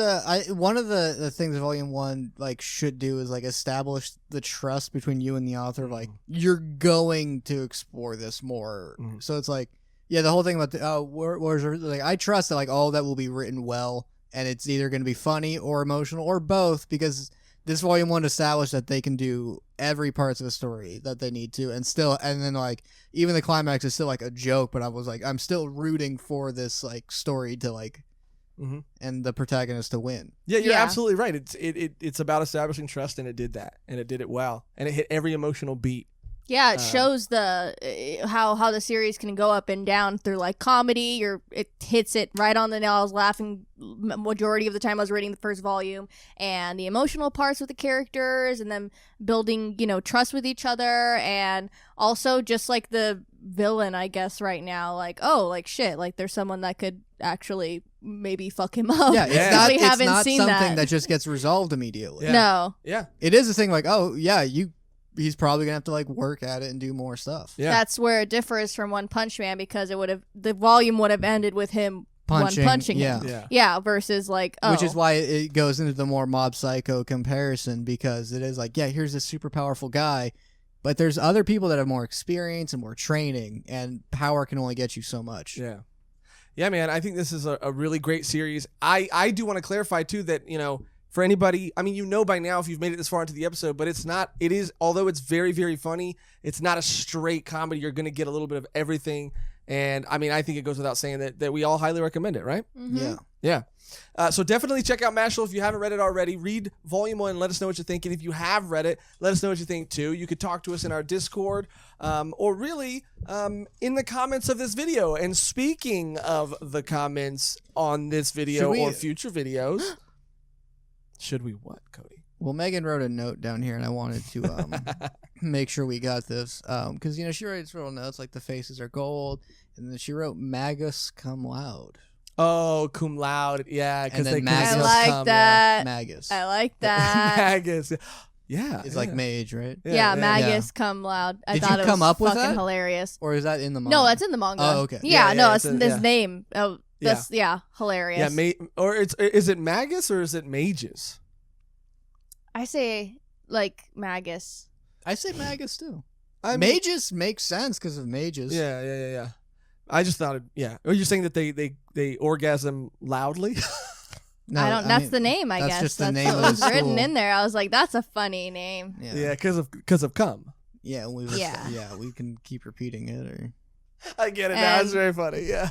one of the things Volume 1 like should do is like establish the trust between you and the author. Like, you're going to explore this more. So it's like, yeah, the whole thing about like, I trust that like all that will be written well, and it's either going to be funny or emotional or both, because this Volume 1 established that they can do every parts of the story that they need to, and then like even the climax is still like a joke, but I was like, I'm still rooting for this like story to like and the protagonist to win. Yeah, you're absolutely right. It's about establishing trust, and it did that, and it did it well, and it hit every emotional beat. Yeah, it shows the how the series can go up and down through like comedy. It hits it right on the nail. I was laughing majority of the time I was reading the first volume, and the emotional parts with the characters, and them building trust with each other, and also just like the villain, I guess right now, like, oh, like shit, like there's someone that could actually maybe fuck him up. Yeah, it's not something that just gets resolved immediately. Yeah. No. Yeah, it is a thing like, oh yeah, he's probably gonna have to like work at it and do more stuff. Yeah. That's where it differs from One Punch Man, because the volume would have ended with him punching him. Yeah, versus like, which is why it goes into the more Mob Psycho comparison, because it is like, yeah, here's this super powerful guy, but there's other people that have more experience and more training, and power can only get you so much. Yeah, man, I think this is a really great series. I do want to clarify too that for anybody, I mean, by now if you've made it this far into the episode, but it is, although it's very, very funny, it's not a straight comedy. You're going to get a little bit of everything. And I mean, I think it goes without saying that we all highly recommend it, right? Yeah. So definitely check out Mashle if you haven't read it already. Read Volume 1, let us know what you think. And if you have read it, let us know what you think too. You could talk to us in our Discord, or really in the comments of this video. And speaking of the comments on this video or future videos... Should we what, Cody? Well, Megan wrote a note down here, and I wanted to make sure we got this. Because, she writes little notes like the faces are gold, and then she wrote Magus cum laude. Oh, cum laude. Yeah, because they Magus I like that. Yeah. Magus. I like that. Magus. Yeah. It's like mage, right? Yeah, Magus cum laude. I thought it was fucking hilarious. Or is that in the manga? No, that's in the manga. Oh, okay. Yeah, no, it's his name. Oh, that's hilarious. Yeah, or is it Magus or is it Mages? I say like Magus. I say Magus too. Mages makes sense because of mages. Yeah. I just thought Are you saying that they orgasm loudly? No, that's the name, I guess. That's just the name of the school. Written in there. I was like, that's a funny name. Yeah, because of cum. Yeah, we can keep repeating it. Or I get it now. It's very funny. Yeah.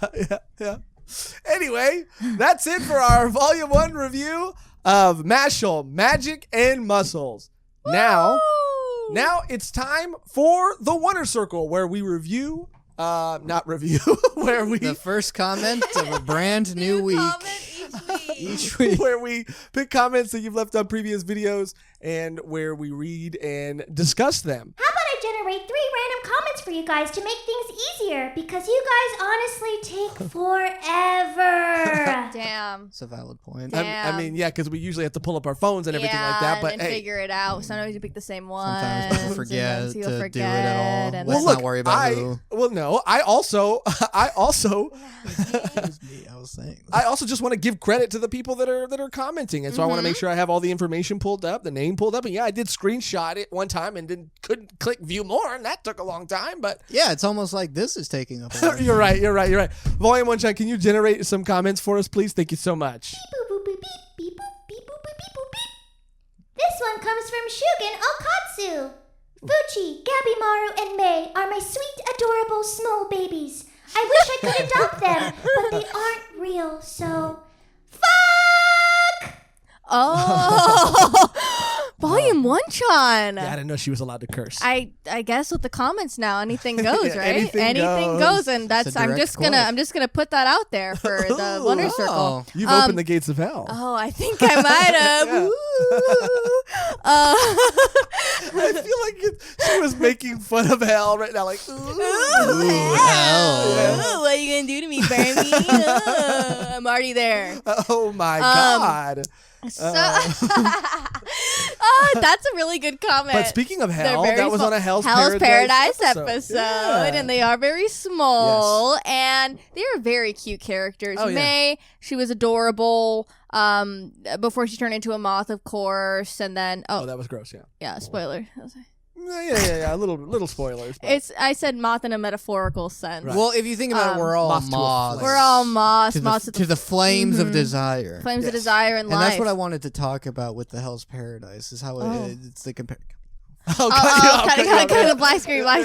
Anyway, that's it for our Volume 1 review of Mashle, Magic and Muscles. Now it's time for the Wonder Circle, where we review, where we... The first comment of a brand new week. Each week. Where we pick comments that you've left on previous videos, and where we read and discuss them. How about I generate 3 random comments for you guys to make things easier, because you guys honestly take forever. Damn. It's a valid point. I mean, yeah, because we usually have to pull up our phones and everything like that, but and figure it out. Sometimes you pick the same one. Sometimes people forget to do it at all. Let's not worry about who. Well, no, I also I also just want to give credit to the people that are commenting, and so I want to make sure I have all the information pulled up, the name pulled up, and I did screenshot it one time and couldn't click view more, and that took a long time. But yeah, it's almost like this is taking up a lot. You're right. Volume 1 chat, can you generate some comments for us, please? Thank you so much. Beep, boop, boop, beep, beep, boop, beep, boop, beep, boop, beep. This one comes from Shugen Okatsu. Fuchi, Gabimaru, and Mei are my sweet, adorable small babies. I wish I could adopt them, but they aren't real, so... Fuck! Oh! Volume 1-chan. Yeah, I didn't know she was allowed to curse. I guess with the comments now, anything goes, Yeah, right? anything goes. And that's It's a I'm just direct gonna put that out there for the Wonder Circle. You've opened the gates of hell. Oh, I think I might have. I feel like she was making fun of hell right now, like, ooh. What are you gonna do to me, Barmy? I'm already there. Oh my God. So, that's a really good comment. But speaking of hell, They're very that was small. on a Hell's Paradise episode, Yeah. and they are very small, and they are very cute characters. Oh, yeah. May, she was adorable. Before she turned into a moth, of course, and then Oh, that was gross. Yeah. Spoiler. Yeah. Little spoilers. But. I said moth in a metaphorical sense. Right. Well, if you think about it, we're all moth to a moths. flame. We're all moths. to the flames of desire. Flames Yes. of desire and life. And that's what I wanted to talk about with the Hell's Paradise is how it's the Oh, kind of black screen. Black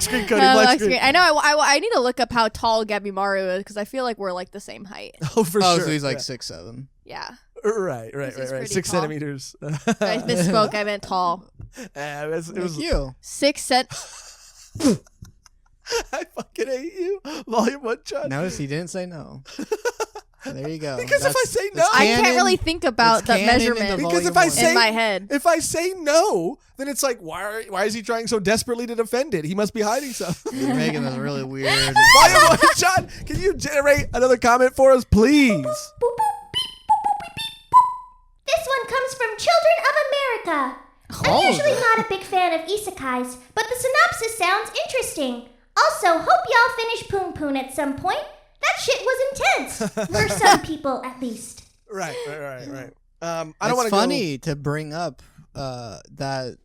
screen, Cody. No, Black screen. I know. I need to look up how tall Gabimaru is because I feel like we're like the same height. Oh, for Oh, sure. so he's like 6'7". Yeah. Right. This is pretty 6 tall. centimeters. I misspoke. I meant tall. It was Like you. 6 cent. I fucking hate you. Volume 1 Chun. Notice he didn't say no. There you go. Because if I say no, I can't really think about it's the canon in the measurement Because if volume I one. say in my head. If I say no, then it's like, why is he trying so desperately to defend it? He must be hiding something. You're making this really weird. Volume 1 Chun, can you generate another comment for us, please? This one comes from Children of America. I'm usually not a big fan of isekais, but the synopsis sounds interesting. Also, hope y'all finish Poon Poon at some point. That shit was intense. For some people, at least. Right. I don't It's want to funny to bring up that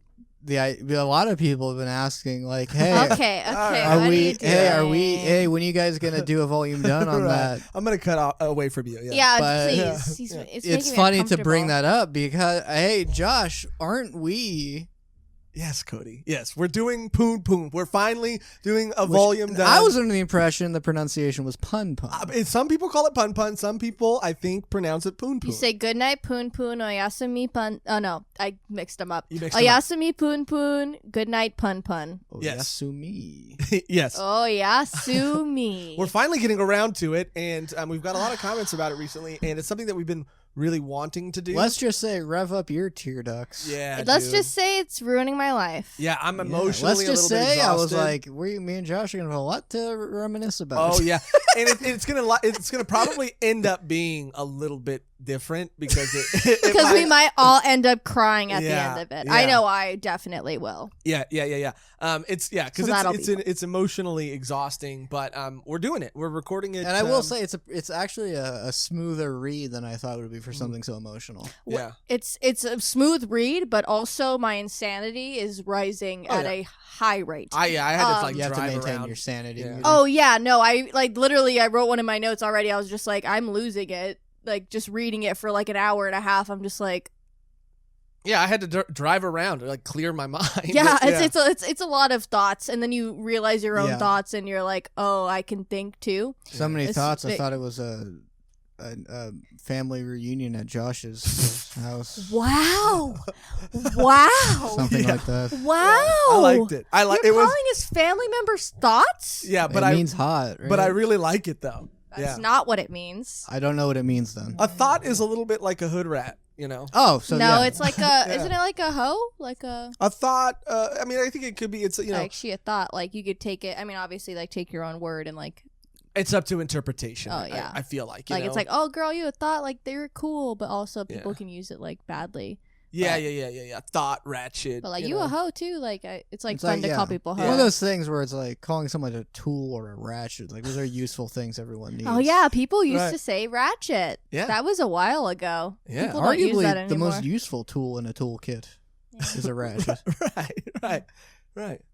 a lot of people have been asking like, hey, Okay. Are what you doing? when are you guys gonna do a volume done on that? I'm gonna cut away from you. Yeah, But- please. It's funny to bring that up because hey, Josh, aren't we? Yes, Cody. Yes, we're doing Poon Poon. We're finally doing a volume done. I was under the impression the pronunciation was pun pun. Some people call it Pun Pun. Some people, I think, pronounce it Poon Poon. You say goodnight, Poon Poon, Oyasumi Pun. Oh no, I mixed them up. You mixed them up. Oyasumi Poon Poon, goodnight Pun Pun. Oh, yes. Yasumi. Yes. Oyasumi. We're finally getting around to it, and we've got a lot of comments about it recently, and it's something that we've been really wanting to do. Let's just say rev up your tear ducts. Yeah. Let's dude. just say it's ruining my life. Yeah, I'm Yeah, emotionally. let's just a little bit say I was exhausted. like, me and Josh are gonna have a lot to reminisce about. Oh yeah, and it's gonna probably end up being a little bit different because Because we might all end up crying at the Yeah, end of it. yeah. I know I definitely will. Yeah. Because So that'll be it's emotionally exhausting, but we're doing it. We're recording it, And I will say it's actually a smoother read than I thought it would be for something so emotional. yeah. It's a smooth read, but also my insanity is rising at a high rate. I had to like You have to drive maintain around. your sanity. Yeah. Oh yeah, no, I literally I wrote one in my notes already. I was just like, I'm losing it. Like just reading it for like an hour and a half. I'm just like, Yeah, I had to drive around to like clear my mind. yeah, it's a lot of thoughts, and then you realize your own Yeah. thoughts, and you're like, oh, I can think too. So many It's thoughts. I big. thought it was a family reunion at Josh's house. Wow, wow, Something like that. wow. I liked it. I like You're it was. calling his family members thoughts? Yeah, but it means hot. Right? but I really like it though. That's not what it means. I don't know what it means then. A thought is a little bit like a hood rat, you know. Oh, so No, yeah. it's like a. Isn't it like a hoe? Like a. A thought. I mean, I think it could be. It's Actually, a thought. Like you could take it. I mean, obviously, like take your own word and like. it's up to interpretation. Oh, yeah. I feel like Like it's like, oh girl, you thought like they were cool, but also people Yeah. can use it like badly. yeah. Thought ratchet. But like you know. a hoe too. Like it's like It's fun like, to yeah. call people One of hoes. those things where it's like calling someone a tool or a ratchet. Like those are useful things everyone needs. Oh yeah, people used Right. to say ratchet. Yeah. That was a while ago. Yeah. People don't use that Arguably, the anymore. most useful tool in a toolkit is a ratchet. right.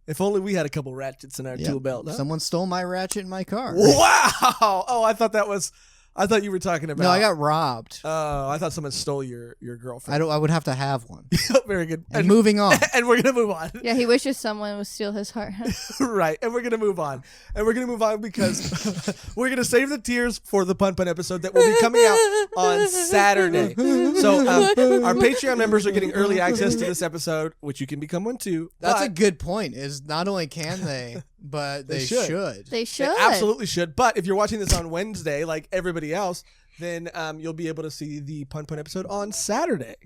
If only we had a couple ratchets in our Yeah. tool belt. Huh? Someone stole my ratchet in my car. Wow. Oh, I thought that was I thought you were talking about. No, I got robbed. Oh, I thought someone stole your girlfriend. I would have to have one. Very good. And moving on. And we're gonna move on. Yeah, he wishes someone would steal his heart. Right, and we're gonna move on. And we're gonna move on because we're gonna save the tears for the Pun Pun episode that will be coming out on Saturday. So our Patreon members are getting early access to this episode, which you can become one too. That's a good point. Is not only can they, but they should. They should. They absolutely should. But if you're watching this on Wednesday, like everybody else, then you'll be able to see the Pun Pun episode on Saturday.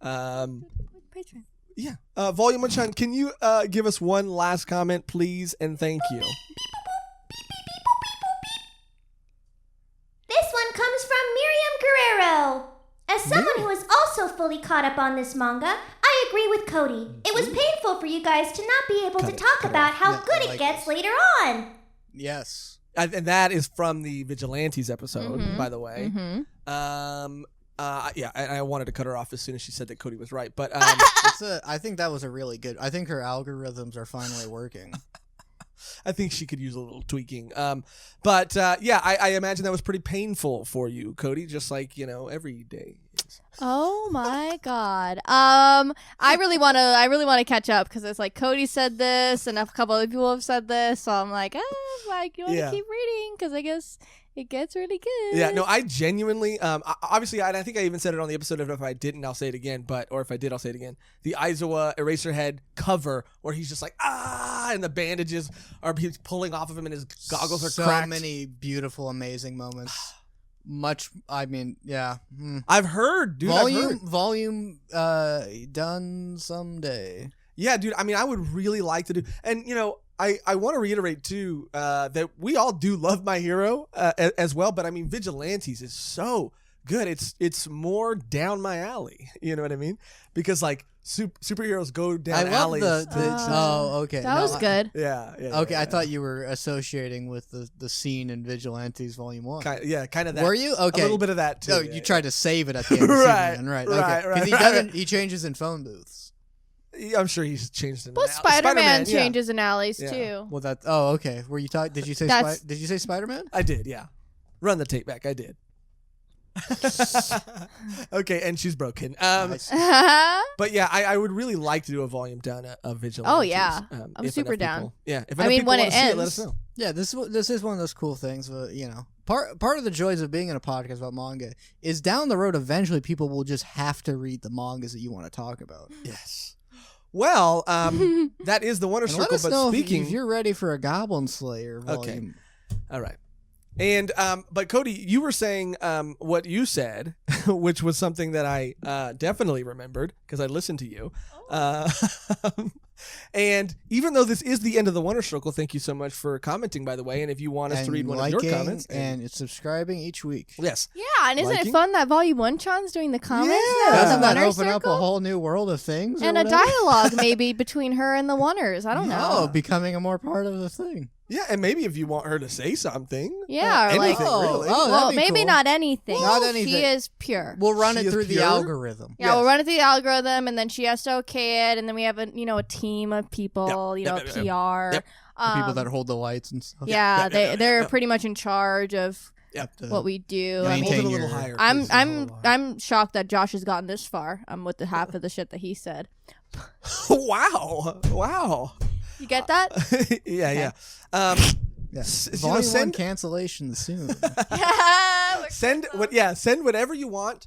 Patreon. Yeah. Volume 1 Sean, can you give us one last comment, please, and thank you. This one comes from Miriam Guerrero. As someone who is also fully caught up on this manga, I agree with Cody. It was painful for you guys to not be able to talk about how good it gets later on. Yes. And that is from the Vigilantes episode, by the way. Yeah, and I wanted to cut her off as soon as she said that Cody was right. But I think that was a really good. I think her algorithms are finally working. I think she could use a little tweaking. But yeah, I imagine that was pretty painful for you, Cody, just like, every day is. Oh my God. I really want to catch up because it's like Cody said this and a couple other people have said this. So I'm like, you want to keep reading because I guess it gets really good. Yeah, no, I genuinely, obviously, I think I even said it on the episode. If I didn't, I'll say it again. Or if I did, I'll say it again. The Aizawa Eraserhead cover, where he's just like, and the bandages are he's pulling off of him, and his goggles are cracked. So many beautiful, amazing moments. Yeah. I've heard, dude. Volume, done someday. Yeah, dude. I mean, I would really like to do, and I want to reiterate too that we all do love My Hero as well, but I mean Vigilantes is so good. It's more down my alley. You know what I mean? Because like superheroes go down alleys. Okay. That was good. Yeah. Okay, I thought you were associating with the scene in Vigilantes Volume 1. Kind of that. Were you? Okay. A little bit of that too. Oh, you tried to save it at the end. Right. Superman, right. Right. Okay. Because he changes in phone booths. I'm sure he's changed in. Well, Spider-Man changes in alleys too. Well, okay. Were you talking? Did you say Did you say Spider-Man? I did. Yeah. Run the tape back. I did. Okay, and she's broken. Nice. But yeah, I would really like to do a volume down of Vigilantes. Oh yeah, I'm super down. Yeah, if when it ends, let us know. Yeah, this is one of those cool things. Part of the joys of being in a podcast about manga is down the road eventually people will just have to read the mangas that you want to talk about. Yes. Well, that is the Wonder And Circle. let us but know speaking, if you're ready for a Goblin Slayer volume. Okay. All right. And but Cody, you were saying what you said, which was something that I definitely remembered because I listened to you. And even though this is the end of the Wonder Circle, thank you so much for commenting, by the way. And if you want us to read one of your comments, and it's subscribing each week. Yes. Yeah, and isn't it fun that Volume 1 Chan's doing the comments? Yeah. Doesn't that open up a whole new world of things? And a dialogue maybe between her and the Wonders. I don't know. Becoming a more part of the thing. Yeah, and maybe if you want her to say something. Yeah, or anything, really. Well, maybe cool. not anything. Not anything. She is pure. We'll run She it is through the pure? algorithm. Yeah, we'll run it through the algorithm, and then she has to okay it, and then we have a team of people, PR. Yep. The people that hold the lights and stuff. Yeah, they're pretty much in charge of what we do. I mean, Hold it a little higher. I'm shocked that Josh has gotten this far. With the half of the shit that he said. Wow. You get that? Yeah. Volume 1 cancellation soon. Send whatever you want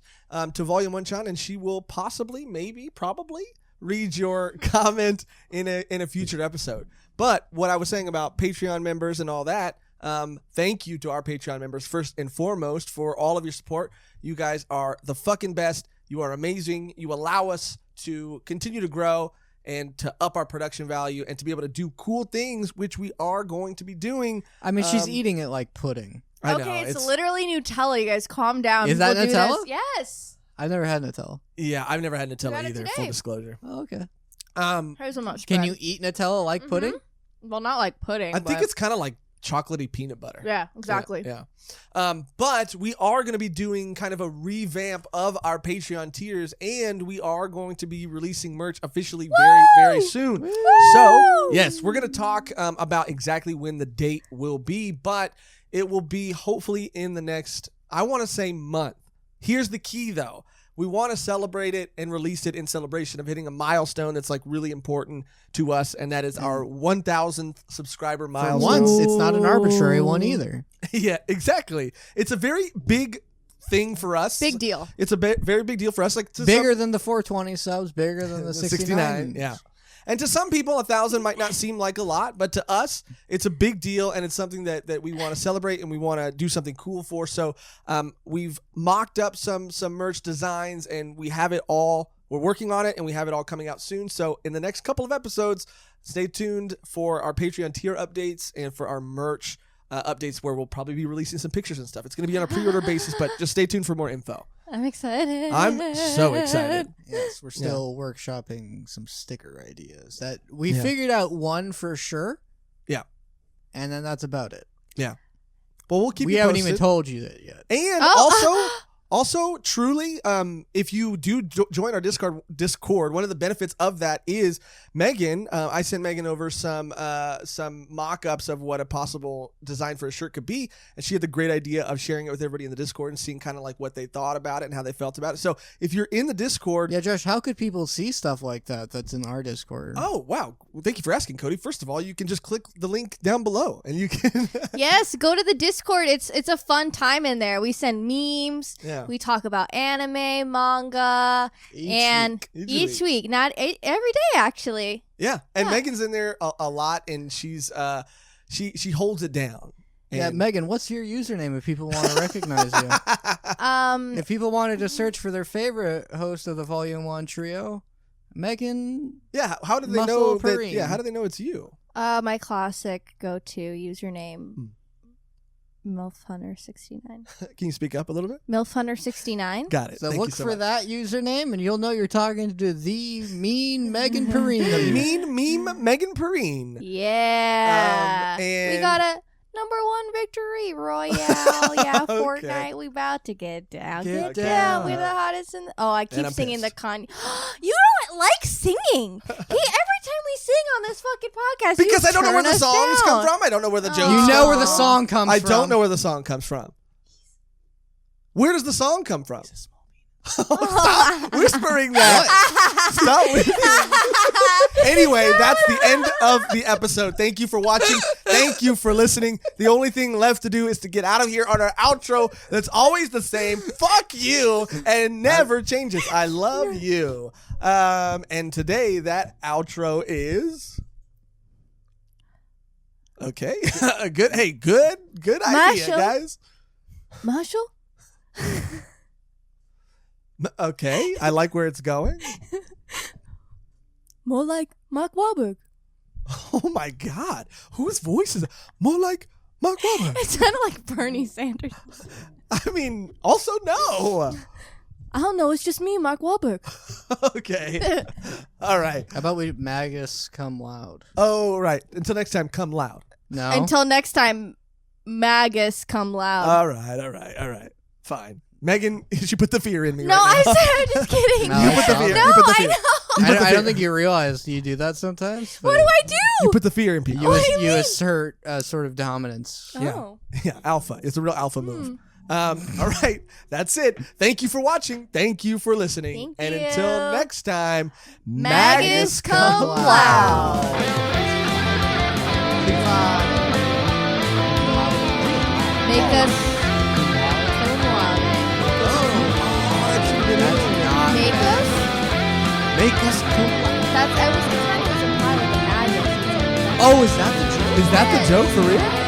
to Volume 1 Chan, and she will possibly, maybe, probably read your comment in a future episode. But what I was saying about Patreon members and all that, thank you to our Patreon members first and foremost for all of your support. You guys are the fucking best. You are amazing. You allow us to continue to grow and to up our production value and to be able to do cool things, which we are going to be doing. I mean, she's eating it like pudding. I know, okay, it's literally Nutella. You guys calm down. Is that People do Nutella? this. Yes. I've never had Nutella. Yeah, I've never had Got Nutella it either, today. full disclosure. Oh, okay. Hers will not Can spread. you eat Nutella like pudding? Well, not like pudding. I think but- it's kind of like chocolatey peanut butter. Yeah, exactly. Yeah. But we are going to be doing kind of a revamp of our Patreon tiers, and we are going to be releasing merch officially very, very soon. So, yes, we're going to talk about exactly when the date will be, but it will be hopefully in the next, I want to say month. Here's the key, though. We want to celebrate it and release it in celebration of hitting a milestone that's like really important to us, and that is our 1,000th subscriber milestone. For once, it's not an arbitrary one either. Yeah, exactly. It's a very big thing for us. Big deal. It's a very big deal for us. Like bigger than the 420 subs, bigger than the 69. Yeah. And to some people, 1,000 might not seem like a lot, but to us, it's a big deal, and it's something that we want to celebrate and we want to do something cool for. So we've mocked up some merch designs, and we have it all. We're working on it, and we have it all coming out soon. So in the next couple of episodes, stay tuned for our Patreon tier updates and for our merch updates, where we'll probably be releasing some pictures and stuff. It's going to be on a pre-order basis, but just stay tuned for more info. I'm excited. I'm so excited. Yes, we're still workshopping some sticker ideas that we figured out one for sure. Yeah. And then that's about it. Yeah. Well, we'll keep you posted. We haven't even told you that yet. And also, truly, if you do join our Discord, one of the benefits of that is Megan. I sent Megan over some mock-ups of what a possible design for a shirt could be, and she had the great idea of sharing it with everybody in the Discord and seeing kind of like what they thought about it and how they felt about it. So if you're in the Discord, yeah, Josh, how could people see stuff like that's in our Discord? Oh wow, well, thank you for asking, Cody. First of all, you can just click the link down below, and you can. Yes, go to the Discord. It's a fun time in there. We send memes. Yeah. We talk about anime, manga, each week. Not every day, actually. Yeah, and Megan's in there a lot, and she's she holds it down. Yeah, Megan, what's your username if people want to recognize you? If people wanted to search for their favorite host of the Volume 1 trio, Megan. Yeah, how do they know that? Yeah, how do they know it's you? My classic go-to username. MILFHunter69. Can you speak up a little bit? MILFHunter69. Got it. So look for that username, and you'll know you're talking to the mean Megan Perrine. The mean meme Megan Perrine. Yeah. And we got a #1 victory royale. Yeah, Okay. Fortnite. We about to get down. Get Get down. down. We're the hottest in the... Oh, I keep And I'm singing pissed. the Kanye. You don't like singing. Every time we sing on this fucking podcast, Because you I don't know where turn the us songs down. come from. I don't know where the jokes You know come where the from. song comes I from. don't know where the song comes from. Where does the song come from? Stop whispering that. Stop whispering. Anyway, that's the end of the episode. Thank you for watching. Thank you for listening. The only thing left to do is to get out of here on our outro that's always the same. Fuck you and never changes. I love you. And today that outro is... Okay. Good. Hey, good idea, Mashle. guys. Marshall? Okay, I like where it's going. More like Mark Wahlberg. Oh my God, whose voice is that? More like Mark Wahlberg. It sounded like Bernie Sanders. I mean, also no. I don't know. It's just me, Mark Wahlberg. Okay. All right. How about we Magus come loud? Oh, right. Until next time, come loud. No. Until next time, Magus come loud. All right. Fine. Megan, she put the fear in me. No, right now. I said I'm just kidding. No, You put the stop. fear. No, You put the I fear. know. I don't think you realize you do that sometimes. What do I do? You put the fear in people. What do you mean? assert sort of dominance. Oh. Yeah, alpha. It's a real alpha move. All right. That's it. Thank you for watching. Thank you for listening. Thank and you. until next time, Magus come loud. Make us come loud. Make us? Make us come loud. That's I was kind of implied with the Magus. Oh, is that the joke? Is that the joke for real?